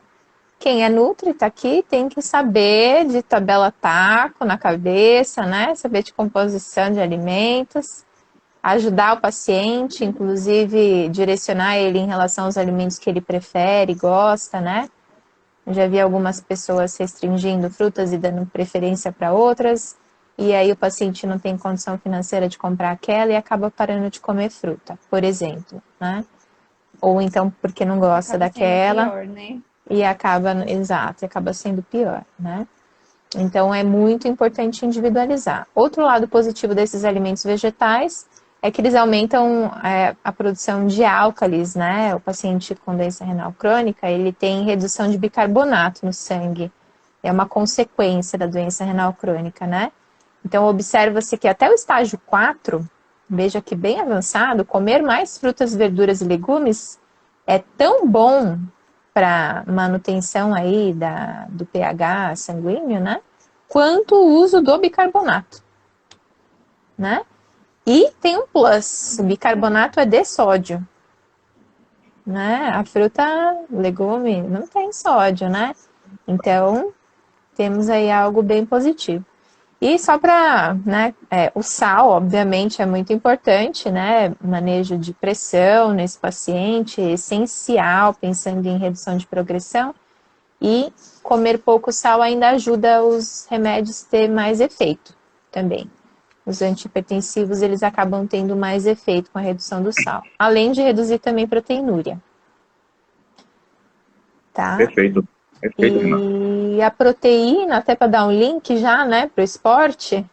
quem é nutri tá aqui tem que saber de tabela taco na cabeça, né? Saber de composição de alimentos, ajudar o paciente, inclusive direcionar ele em relação aos alimentos que ele prefere, gosta, né? Eu já vi algumas pessoas restringindo frutas e dando preferência para outras, e aí o paciente não tem condição financeira de comprar aquela e acaba parando de comer fruta, por exemplo, né? Ou então porque não gosta Acaba sendo daquela pior, né? e acaba sendo pior, né? Então é muito importante individualizar. Outro lado positivo desses alimentos vegetais é que eles aumentam a produção de álcalis, né? O paciente com doença renal crônica, ele tem redução de bicarbonato no sangue. É uma consequência da doença renal crônica, né? Então observa-se que até o estágio 4, veja que bem avançado, comer mais frutas, verduras e legumes é tão bom para manutenção aí do pH sanguíneo, né? Quanto o uso do bicarbonato, né? E tem um plus, o bicarbonato é de sódio, né? A fruta, legume, não tem sódio, né? Então, temos aí algo bem positivo. E só para, né, o sal, obviamente, é muito importante, né? Manejo de pressão nesse paciente, é essencial, pensando em redução de progressão. E comer pouco sal ainda ajuda os remédios a ter mais efeito também. Os antihipertensivos, eles acabam tendo mais efeito com a redução do sal. Além de reduzir também proteinúria. Tá? Perfeito. Perfeito, Renato. E a proteína, até para dar um link já, né, para o esporte,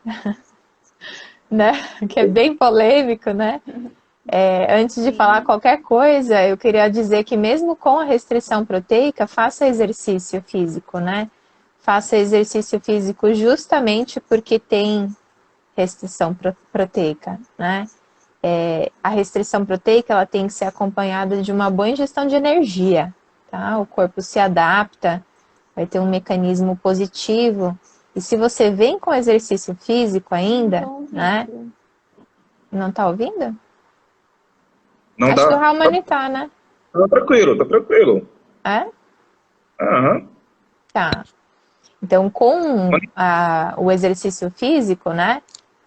né? Que é bem polêmico, né? Antes de falar qualquer coisa, eu queria dizer que mesmo com a restrição proteica, faça exercício físico, né? Faça exercício físico justamente porque tem restrição proteica, né? A restrição proteica ela tem que ser acompanhada de uma boa ingestão de energia, tá? O corpo se adapta, vai ter um mecanismo positivo. E se você vem com exercício físico ainda, né? Não tá ouvindo? Não Acho que o dá. Raulmani tá, né? Tá tranquilo, tá tranquilo. É? Aham. Tá. Então, com o exercício físico, né?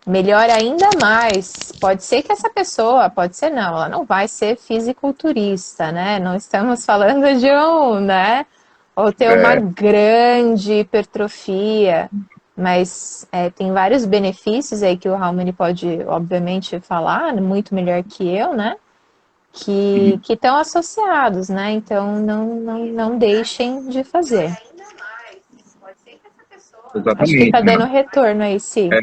Melhora ainda mais. Pode ser que essa pessoa, pode ser não, ela não vai ser fisiculturista, né? Não estamos falando de né? Ou ter uma É, grande hipertrofia. Mas tem vários benefícios aí que o Raul pode, obviamente, falar, muito melhor que eu, né? Que estão associados, né? Então não deixem de fazer. Acho que tá exatamente, dando Renato. retorno aí, sim. É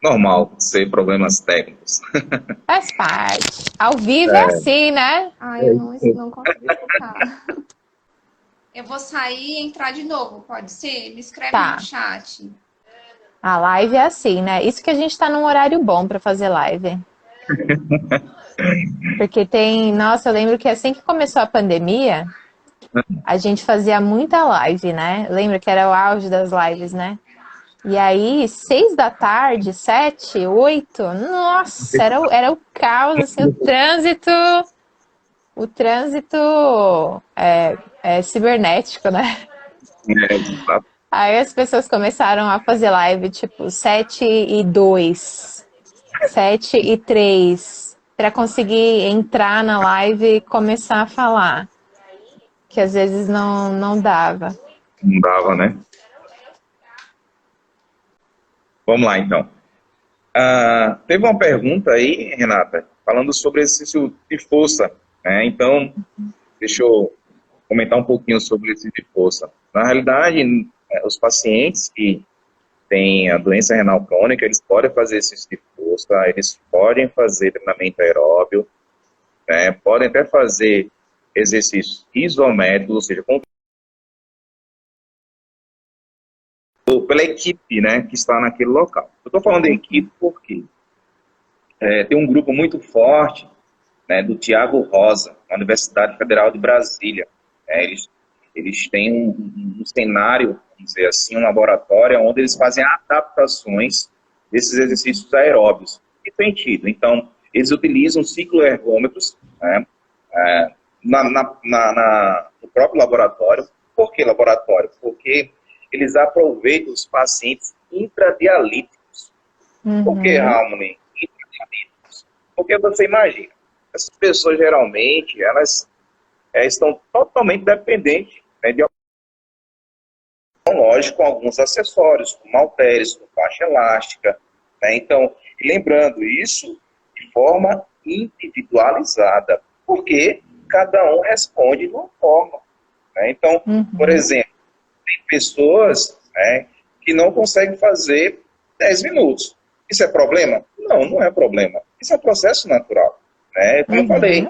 normal ser problemas técnicos. Faz parte. Ao vivo é É, assim, né? Eu não consigo escutar. Eu vou sair e entrar de novo, pode ser? Me escreve no Tá. chat. A live é assim, né? Isso que a gente tá num horário bom pra fazer live. Porque tem. Nossa, eu lembro que assim que começou a pandemia, a gente fazia muita live, né? Lembra que era o auge das lives, né? E aí, 6 da tarde, 7, 8, nossa, era o caos, assim, o trânsito cibernético, né? exato. Aí as pessoas começaram a fazer live, tipo, 7:02, 7:03, para conseguir entrar na live e começar a falar, que às vezes não dava. Não dava, né? Vamos lá, então. Teve uma pergunta aí, Renata, falando sobre exercício de força, né? Então, deixa eu comentar um pouquinho sobre exercício de força. Na realidade, os pacientes que têm a doença renal crônica, eles podem fazer exercício de força, eles podem fazer treinamento aeróbio, né? Podem até fazer exercícios isométricos, ou seja, pela equipe, né, que está naquele local. Eu estou falando em equipe porque tem um grupo muito forte, né, do Tiago Rosa, na Universidade Federal de Brasília. Eles têm um cenário, vamos dizer assim, um laboratório onde eles fazem adaptações desses exercícios aeróbios. Que sentido? Então, eles utilizam cicloergômetros, né, no próprio laboratório. Por que laboratório? Porque eles aproveitam os pacientes intradialíticos. Por que, Uhum, Harmony? Intradialíticos? Porque você imagina, essas pessoas geralmente, elas estão totalmente dependentes, né, de lógico, com alguns acessórios, como halteres, com faixa elástica, né? Então, lembrando isso de forma individualizada, porque cada um responde de uma forma, né? Então, por uhum, exemplo, tem pessoas, né, que não conseguem fazer 10 minutos. Isso é problema? Não, não é problema. Isso é um processo natural, né? Como eu uhum, falei,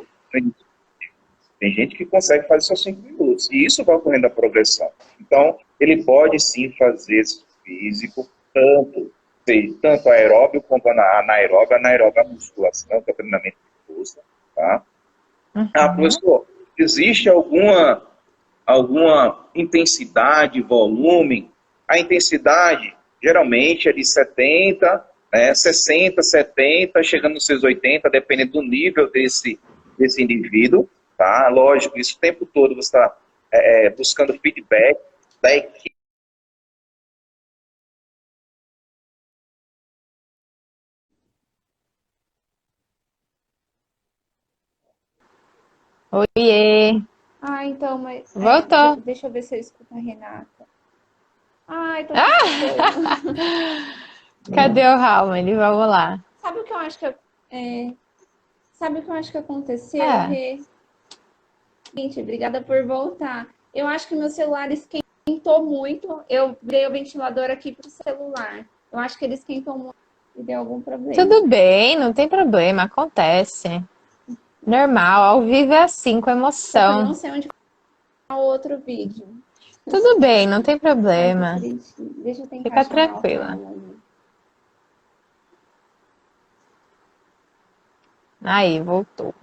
tem gente que consegue fazer só 5 minutos. E isso vai ocorrendo a progressão. Então, ele pode sim fazer esse físico, tanto aeróbio quanto anaeróbio. Anaeróbio é a musculação, que é o treinamento de força. Tá? uhum. Professor, existe alguma intensidade, volume? A intensidade geralmente é de 70, 60, 70, chegando nos seus 80, dependendo do nível desse indivíduo. Tá? Lógico, isso o tempo todo você está buscando feedback da equipe. Oiê, Então, mas voltou. deixa eu ver se eu escuto a Renata. Tô te escutando. Cadê o Raul? Vamos lá. Sabe o que eu acho que sabe o que eu acho que aconteceu, É. Rê? Gente, obrigada por voltar. Eu acho que meu celular esquentou muito. Eu virei o ventilador aqui pro celular. Eu acho que ele esquentou muito e deu algum problema. Tudo bem, não tem problema, acontece. Normal, ao vivo é assim, com Eu não emoção. sei onde tá o outro vídeo. Tudo bem, não tem Ai, que problema. triste. Deixa eu tentar Fica chamar o tranquila. Paulo. Aí, voltou.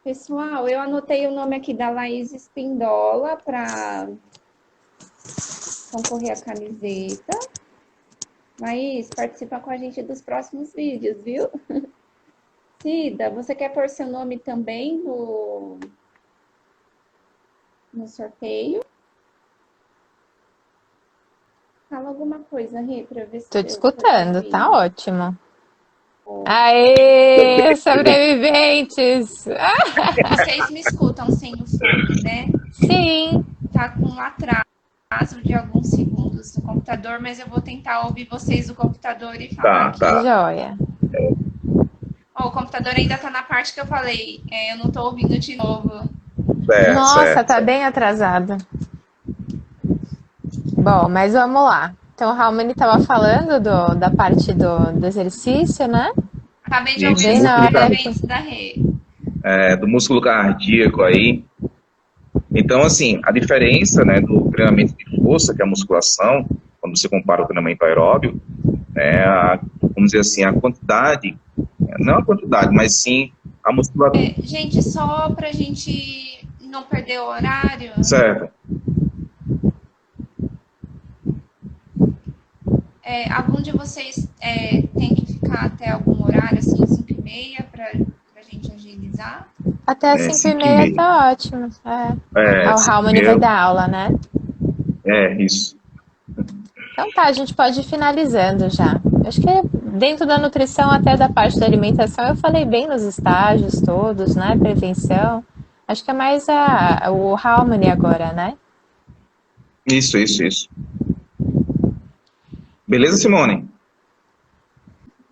Pessoal, eu anotei o nome aqui da Laís Espindola para concorrer à camiseta. Laís, participa com a gente dos próximos vídeos, viu? Cida, você quer pôr seu nome também no sorteio? Fala alguma coisa, Rê, para ver se Tô te eu escutando, ouvi. tá ótimo. Aê, sobreviventes! Vocês me escutam sem o fone, né? Sim, Tá com um atraso de alguns segundos no computador, mas eu vou tentar ouvir vocês do computador e falar aqui. Tá. joia. Ó, o computador ainda tá na parte que eu falei. Eu não tô ouvindo de novo. Nossa, tá Certo. bem atrasado. Bom, mas vamos lá. Então, o Raulmani estava falando da parte do exercício, né? Acabei de Isso, ouvir Bem os na hora. sobreviventes da Rê. do músculo cardíaco aí. Então, assim, a diferença, né, do treinamento de força, que é a musculação, quando você compara o treinamento aeróbio, vamos dizer assim, a quantidade, não a quantidade, mas sim a musculatura, Gente, só pra gente não perder o horário, certo? algum de vocês tem que ficar até algum horário, assim, 5h30, pra gente agilizar? Até as 5h30 5h30. tá ótimo. O Raulmani vai 5h30, dar aula, né? isso. Então tá, a gente pode ir finalizando já. Acho que dentro da nutrição, até da parte da alimentação, eu falei bem nos estágios todos, né? Prevenção. Acho que é mais o Raulmani agora, né? Isso. Beleza, Simone?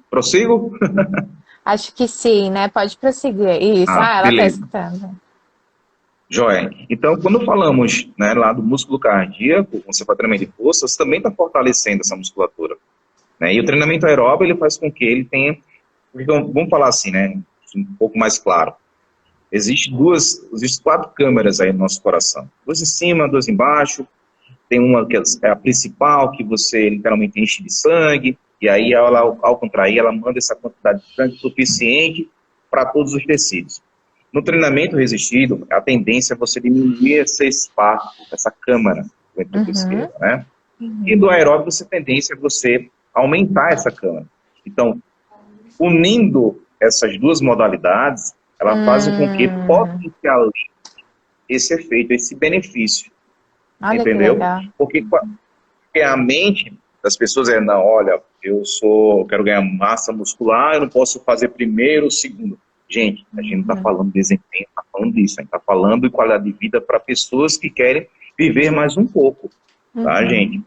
Prossigo? Acho que sim, né? Pode prosseguir. Isso. Ela tá Beleza. escutando. Joia. Então, quando falamos, né, lá do músculo cardíaco, quando você faz treinamento de força, você também está fortalecendo essa musculatura. Né? E o treinamento aeróbio, ele faz com que ele tenha, então, vamos falar assim, né, um pouco mais claro. Existem 4 câmeras aí no nosso coração. 2 em cima, 2 embaixo. Tem uma que é a principal, que você literalmente enche de sangue, e aí ela, ao contrair, ela manda essa quantidade de sangue suficiente para todos os tecidos. No treinamento resistido, a tendência é você diminuir esse espaço, essa câmara do ventrículo esquerdo, né? E do aeróbio, a tendência é você aumentar essa câmara. Então, unindo essas duas modalidades, ela faz com que potencialize esse efeito, esse benefício. Olha que Entendeu? legal. Porque a mente das pessoas não, olha, eu quero ganhar massa muscular, eu não posso fazer primeiro ou segundo. Gente, a gente não está falando de desempenho, está falando disso, a gente está falando de qualidade de vida para pessoas que querem viver mais um pouco, tá, gente?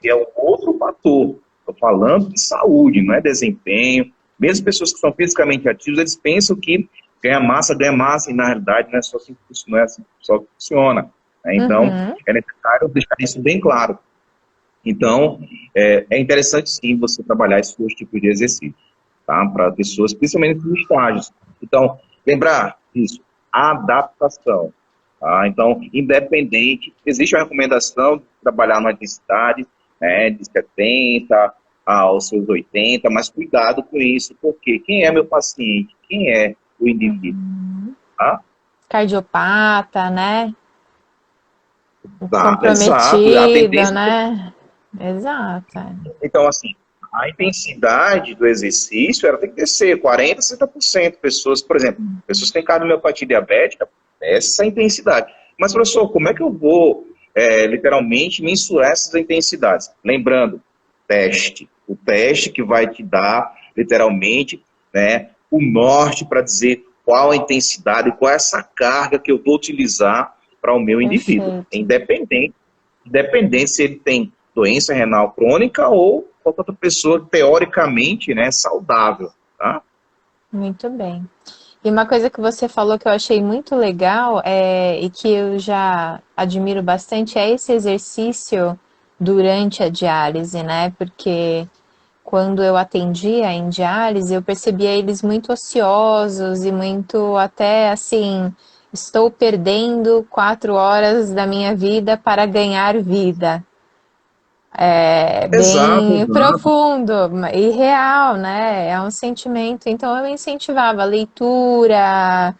É um outro fator. Estou falando de saúde, não é desempenho. Mesmo pessoas que são fisicamente ativas, eles pensam que ganha massa, e na realidade não é só assim, não é assim só que funciona. Né? Então, é necessário deixar isso bem claro. Então, é interessante sim você trabalhar esses 2 tipos de exercícios, tá? Para pessoas, principalmente nos estágios. Então, lembrar isso, adaptação. Tá? Então, independente, existe a recomendação de trabalhar numa intensidade, né, de 70 aos seus 80, mas cuidado com isso, porque quem é meu paciente? Quem é o indivíduo? Tá? Cardiopata, né? Exato. A Comprometido, tendência, né? Exato. então, assim, a intensidade do exercício ela tem que descer 40%, 60%. Pessoas, por exemplo, pessoas que têm cardiomiopatia diabética, essa é a intensidade. Mas, professor, como é que eu vou, literalmente, mensurar essas intensidades? Lembrando, teste. O teste que vai te dar, literalmente, né, o norte para dizer qual a intensidade, qual é essa carga que eu vou utilizar para o meu indivíduo. Independente se ele tem doença renal crônica ou qualquer outra pessoa, teoricamente, né, saudável, tá? Muito bem. E uma coisa que você falou que eu achei muito legal e que eu já admiro bastante é esse exercício durante a diálise, né? Porque quando eu atendia em diálise, eu percebia eles muito ociosos e muito até assim, estou perdendo 4 horas da minha vida para ganhar vida. É Exato, bem exato. profundo e real, né? É um sentimento. Então eu incentivava a leitura,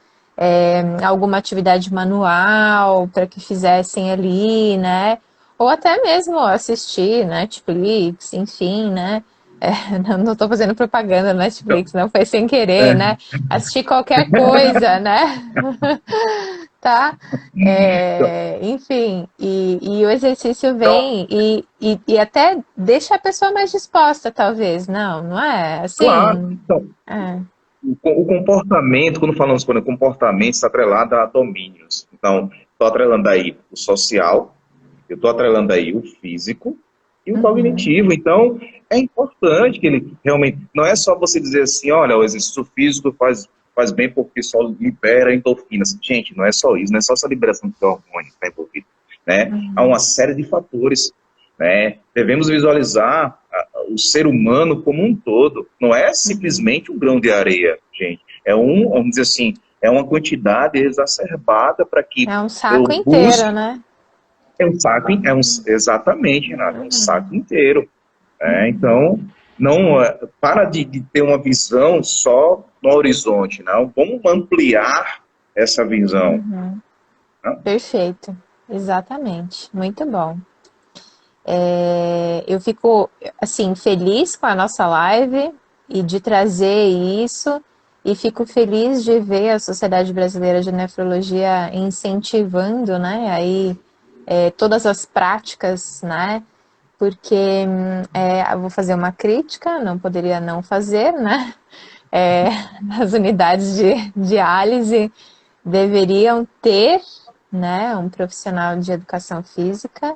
alguma atividade manual para que fizessem ali, né? Ou até mesmo assistir Netflix, enfim, né? Não estou fazendo propaganda do Netflix, não foi sem querer, É, né? Assistir qualquer coisa, né? Tá? Enfim, e o exercício então, vem e até deixa a pessoa mais disposta, talvez. Não, não é? claro. Assim, Então, é. o comportamento, quando falamos sobre comportamento, está atrelado a domínios. Então, estou atrelando aí o social, eu estou atrelando aí o físico e o Uhum, cognitivo. Então, é importante que ele realmente. Não é só você dizer assim, olha, o exercício físico faz bem porque só libera endorfinas. Gente, não é só isso, não é só essa liberação de hormônio que está envolvida. Né? Há uhum, uma série de fatores. Né? Devemos visualizar o ser humano como um todo. Não é uhum. simplesmente um grão de areia, gente. Vamos dizer assim, é uma quantidade exacerbada para que É um eu saco inteiro, busque né? exatamente, Renato, é um saco Uhum, inteiro. Então, não para de ter uma visão só no horizonte, não. Vamos ampliar essa visão. uhum. Né? Perfeito, exatamente. Muito bom. Eu fico, assim, feliz com a nossa live e de trazer isso, e fico feliz de ver a Sociedade Brasileira de Nefrologia incentivando, né, aí, todas as práticas, né, porque eu vou fazer uma crítica, não poderia não fazer, né, é, nas unidades de diálise deveriam ter, né, um profissional de educação física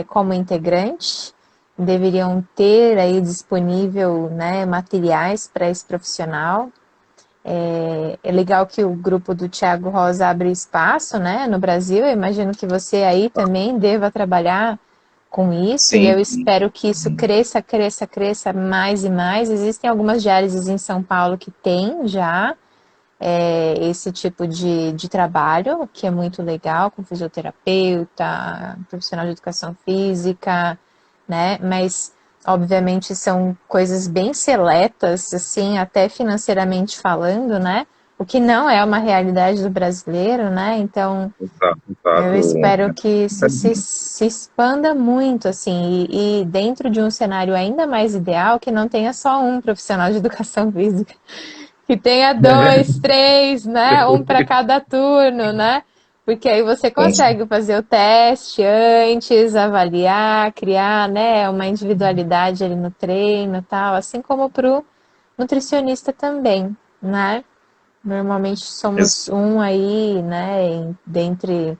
como integrante, deveriam ter aí disponível, né, materiais para esse profissional. É legal que o grupo do Thiago Rosa abre espaço, né, no Brasil. Eu imagino que você aí também deva trabalhar com isso e eu Sim, espero que isso cresça, cresça, cresça mais e mais. Existem algumas diálises em São Paulo que tem já esse tipo de trabalho, que é muito legal, com fisioterapeuta, profissional de educação física, né? Mas, obviamente, são coisas bem seletas, assim, até financeiramente falando, né? O que não é uma realidade do brasileiro, né? Então, exato, eu exato. espero que isso se expanda muito, assim, e dentro de um cenário ainda mais ideal, que não tenha só um profissional de educação física, que tenha dois, três, né? Um para cada turno, né? Porque aí você consegue fazer o teste antes, avaliar, criar, né, uma individualidade ali no treino, e tal, assim como para o nutricionista também, né? Normalmente somos um aí, né, dentre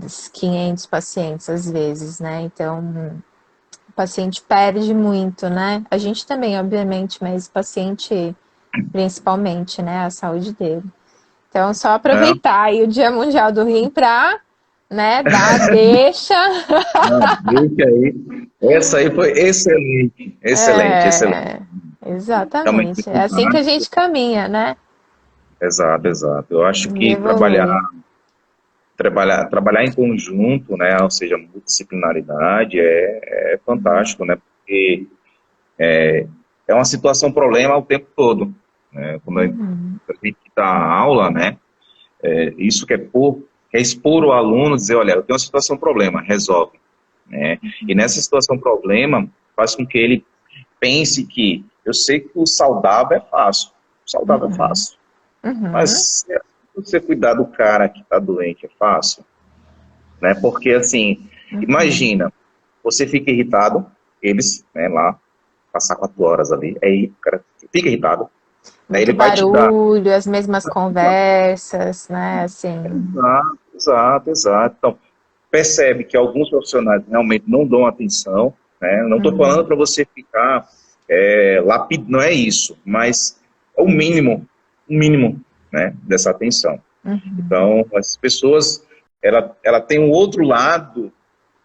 os 500 pacientes às vezes, né? Então, o paciente perde muito, né? A gente também, obviamente, mas o paciente principalmente, né, a saúde dele. Então, só Não, aproveitar aí o Dia Mundial do Rim para, né, dar a deixa. não, deixa aí. Essa aí foi excelente, excelente, excelente. É, Realmente, exatamente. É assim que a gente caminha, né? exato, exato. Eu acho E que evolui. trabalhar em conjunto, né, ou seja, multidisciplinaridade é fantástico, né, porque é uma situação problema o tempo todo, né, quando a gente dá aula, né, isso quer expor o aluno, dizer, olha, eu tenho uma situação problema, resolve, né, e nessa situação problema faz com que ele pense que eu sei que o saudável é fácil, Uhum, mas se você cuidar do cara que está doente é fácil, né? Porque, assim, uhum. imagina, você fica irritado, eles, né, lá, passar 4 horas ali, aí o cara fica irritado, aí Muito ele vai te dar. barulho, as mesmas conversas, né? Assim. Exato, exato, exato. Então, percebe que alguns profissionais realmente não dão atenção, né? Não estou falando Uhum, para você ficar não é isso, mas é o mínimo, o mínimo. né, dessa atenção. Uhum. Então, as pessoas, ela tem um outro lado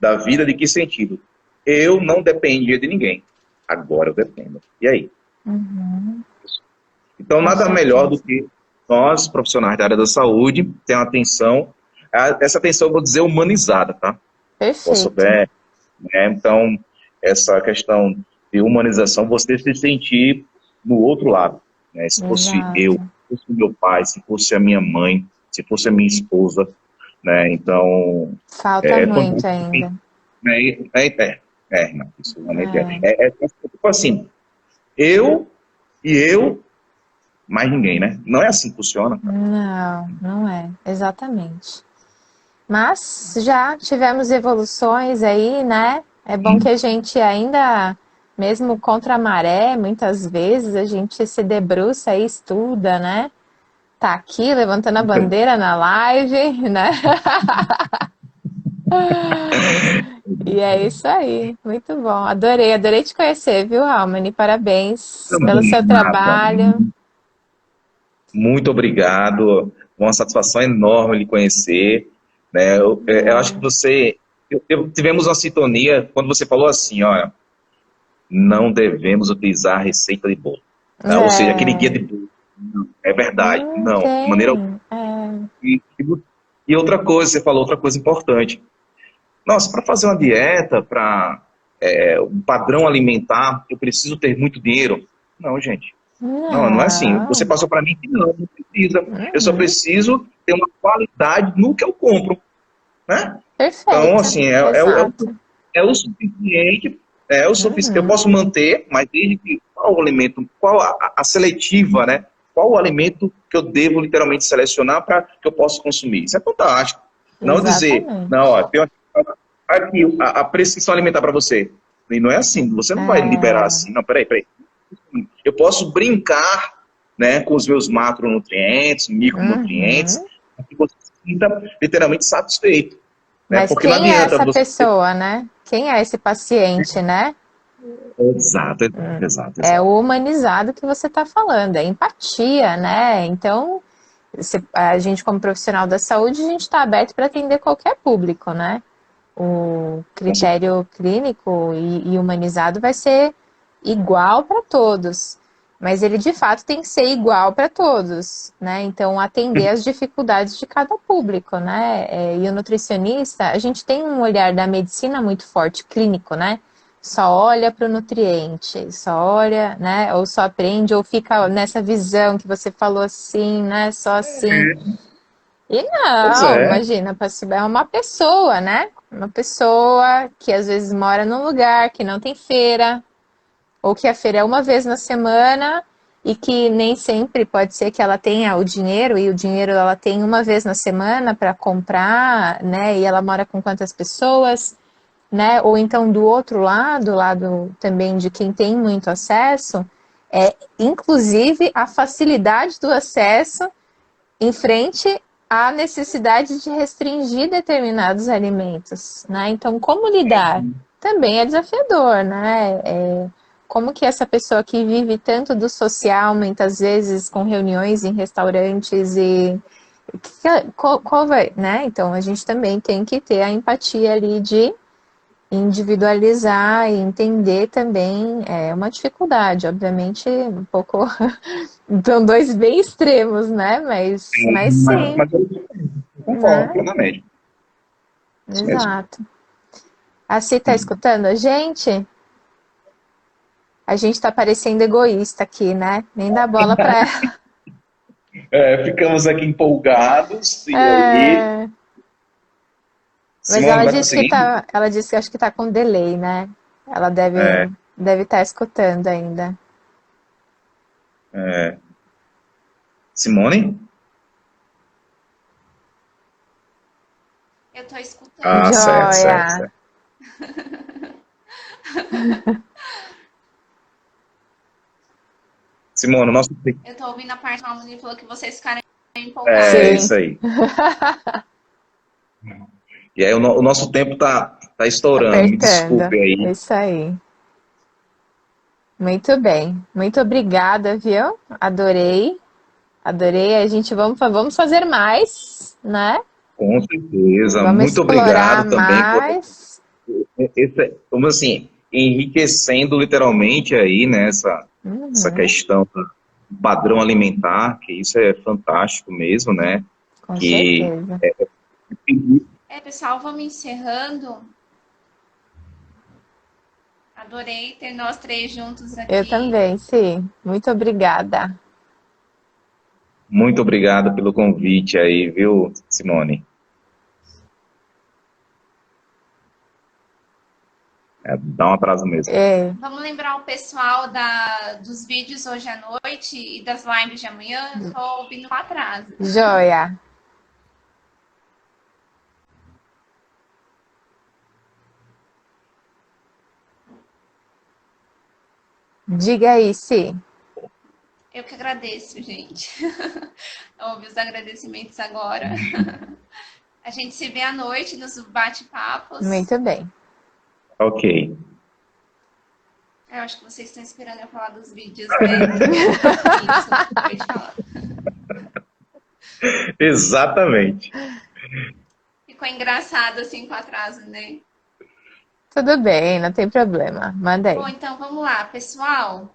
da vida, de que sentido? Eu não dependia de ninguém, agora eu dependo. E aí? Uhum. Então, Com nada melhor do certeza. que nós, profissionais da área da saúde, ter uma atenção, essa atenção, eu vou dizer, humanizada, tá? Posso Perfeito. ver, né? Então, essa questão de humanização, você se sentir no outro lado, né? Se fosse eu, Exato. se fosse meu pai, se fosse a minha mãe, se fosse a minha esposa, né? Então, Falta é muito fantástico, ainda. né? Não, isso realmente É. tipo assim, eu e eu, mais ninguém, né? Não é assim que funciona, cara. Não, não é. Exatamente. Mas já tivemos evoluções aí, né? É bom que a gente ainda, mesmo contra a maré, muitas vezes a gente se debruça e estuda, né? Tá aqui levantando a bandeira na live, né? E é isso aí, muito bom. Adorei, adorei te conhecer, viu, Almani? Parabéns pelo Também, seu nada. trabalho. Muito obrigado. Uma satisfação enorme lhe conhecer. Né? Eu acho que você. Tivemos uma sintonia quando você falou assim: olha, não devemos utilizar a receita de bolo. Tá? Ou seja, aquele guia É, de bolo. Não, é verdade. não Não, de maneira alguma. tem. É, E outra coisa, você falou outra coisa importante. Nossa, para fazer uma dieta, para um padrão alimentar, eu preciso ter muito dinheiro. Não, gente. Não, não é assim. Você não. passou para mim que não precisa. Eu só Uhum, preciso ter uma qualidade no que eu compro, né? Então, perfeito. assim, Exato. é o suficiente, é o suficiente. Eu Uhum, posso manter, mas desde que qual o alimento, qual a seletiva, né? Qual o alimento que eu devo literalmente selecionar para que eu possa consumir? Isso é fantástico. Não dizer, não, ó, exatamente. tem aqui a prescrição alimentar para você. E não é assim, você não vai liberar É, assim. Não, peraí. Eu posso brincar, né, com os meus macronutrientes, micronutrientes, uhum. para que você se sinta literalmente satisfeito. Né? Mas Porque não quem é adianta essa você. pessoa, né? Quem é esse paciente, né? É Exato. o humanizado que você está falando, é empatia, né? Então, a gente, como profissional da saúde, a gente está aberto para atender qualquer público, né? O critério clínico e humanizado vai ser igual para todos, mas ele de fato tem que ser igual para todos, né? Então, atender as dificuldades de cada público, né? E o nutricionista, a gente tem um olhar da medicina muito forte, clínico, né? Só olha para o nutriente, só olha, né? Ou só aprende, ou fica nessa visão que você falou assim, né? Só assim. E Pois não, é. imagina, é uma pessoa, né? Uma pessoa que às vezes mora num lugar que não tem feira, ou que a feira é uma vez na semana e que nem sempre pode ser que ela tenha o dinheiro, e o dinheiro ela tem uma vez na semana para comprar, né? E ela mora com quantas pessoas, né? Ou então do outro lado, lado também de quem tem muito acesso, inclusive a facilidade do acesso em frente à necessidade de restringir determinados alimentos, né? Então, como lidar? Também é desafiador, né? Como que essa pessoa que vive tanto do social, muitas vezes com reuniões em restaurantes e qual vai, né? Então, a gente também tem que ter a empatia ali de individualizar e entender também é uma dificuldade, obviamente, um pouco. São dois bem extremos, né? Mas sim, Mas eu concordo né? plenamente. Isso mesmo. Exato. A Si tá escutando a gente? A gente tá parecendo egoísta aqui, né? Nem dá bola pra ela. Ficamos aqui empolgados, e aí, É, mas Simone, vai conseguindo? ela disse que acho que tá com delay, né? Ela É, deve estar escutando ainda. é. Simone? Eu tô escutando. Ah, certo, Joia! certo. Simone, o nosso tempo. Eu tô ouvindo a parte que a Moni falou que vocês ficaram É empolgados. Sim, isso aí. E aí o nosso tempo tá estourando, me apertando. desculpe aí. Isso aí. Muito bem. Muito obrigada, viu? Adorei. Adorei. A gente vamos fazer mais, né? Com certeza. Vamos Muito explorar obrigado também por mais. como assim, enriquecendo literalmente aí, né, essa Uhum, questão do padrão alimentar, que isso é fantástico mesmo, né? com Que certeza. Pessoal, vamos encerrando. Adorei ter nós três juntos Eu aqui. também, sim. Muito obrigada. muito obrigado pelo convite aí, viu, Simone? Dá um atraso mesmo. É, Vamos lembrar o pessoal dos vídeos hoje à noite e das lives de amanhã. Eu tô ouvindo para trás. joia. Diga aí, Si. Eu que agradeço, gente. Ouvi os agradecimentos agora. A gente se vê à noite nos bate-papos. Muito bem. Ok. Eu acho que vocês estão esperando eu falar dos vídeos, né? Isso, acabei de falar. Exatamente. Ficou engraçado assim com atraso, né? Tudo bem, não tem problema. Manda aí. Bom, então vamos lá, pessoal.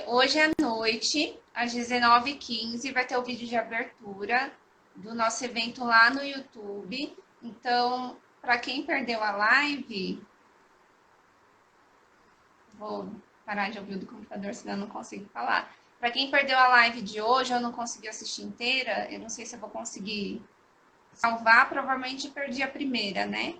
Hoje à noite, às 19h15, vai ter o vídeo de abertura do nosso evento lá no YouTube. Então, para quem perdeu a live, vou parar de ouvir do computador, senão eu não consigo falar. Para quem perdeu a live de hoje ou não conseguiu assistir inteira, eu não sei se eu vou conseguir salvar, provavelmente perdi a primeira, né?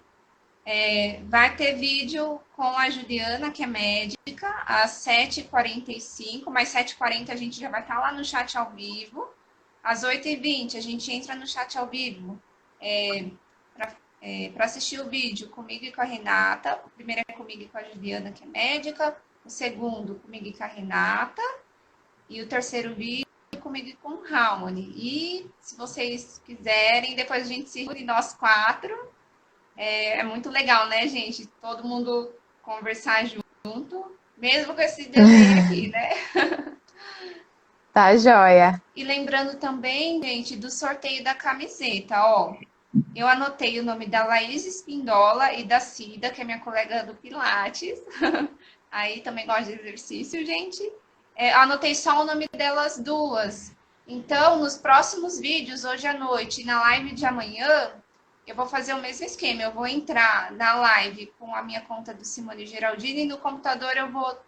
Vai ter vídeo com a Juliana, que é médica, às 7h45, mas 7h40 a gente já vai estar lá no chat ao vivo. Às 8h20 a gente entra no chat ao vivo para assistir o vídeo comigo e com a Renata. O primeiro é comigo e com a Juliana, que é médica. O segundo comigo e com a Renata. E o terceiro vídeo comigo e com o Harmony. E se vocês quiserem, depois a gente se une nós quatro. É muito legal, né, gente? Todo mundo conversar junto, mesmo com esse delay aqui, né? Tá, joia. E lembrando também, gente, do sorteio da camiseta, ó. Eu anotei o nome da Laís Espindola e da Cida, que é minha colega do Pilates. Aí também gosta de exercício, gente. Anotei só o nome delas duas. Então, nos próximos vídeos, hoje à noite, e na live de amanhã, eu vou fazer o mesmo esquema. Eu vou entrar na live com a minha conta do Simone Geraldini e no computador eu vou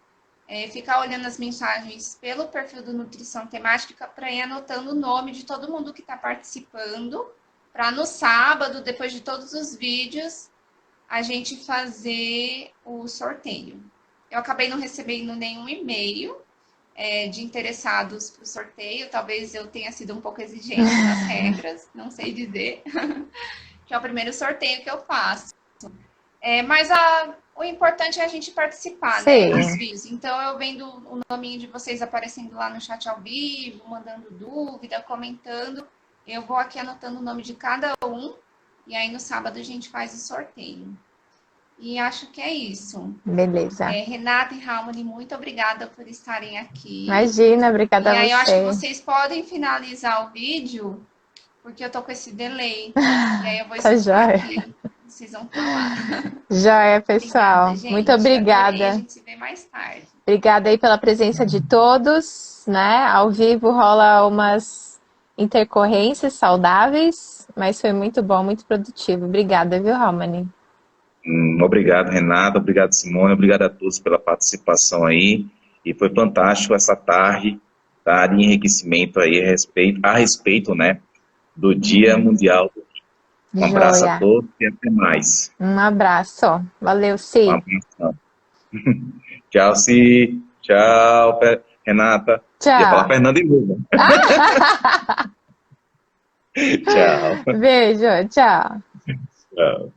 ficar olhando as mensagens pelo perfil do Nutrição Temática para ir anotando o nome de todo mundo que está participando, para no sábado, depois de todos os vídeos, a gente fazer o sorteio. Eu acabei não recebendo nenhum e-mail de interessados para o sorteio. Talvez eu tenha sido um pouco exigente nas regras, não sei dizer. Que é o primeiro sorteio que eu faço. Mas o importante é a gente participar, né, dos vídeos. Então, eu vendo o nominho de vocês aparecendo lá no chat ao vivo, mandando dúvida, comentando. Eu vou aqui anotando o nome de cada um. E aí, no sábado, a gente faz o sorteio. E acho que é isso. Beleza. Renata e Harmony, muito obrigada por estarem aqui. Imagina, obrigada a você. E aí, eu acho que vocês podem finalizar o vídeo, porque eu tô com esse delay. E aí eu vou escutar aqui. Vocês vão falar. Joia, pessoal. Obrigada, muito obrigada. Adorei. A gente se vê mais tarde. Obrigada aí pela presença de todos, né? Ao vivo rola umas intercorrências saudáveis, mas foi muito bom, muito produtivo. Obrigada, viu, Harmony? Obrigado, Renata. Obrigado, Simone. Obrigado a todos pela participação aí. E foi fantástico essa tarde, tá, de enriquecimento aí a respeito, né, do Dia Mundial. Um abraço a todos e até mais. Um abraço. Valeu, Si. Um abraço. Tchau, Si. Tchau, Renata. Tchau. Ia falar Fernanda e Lula. Tchau. Beijo. Tchau. Tchau.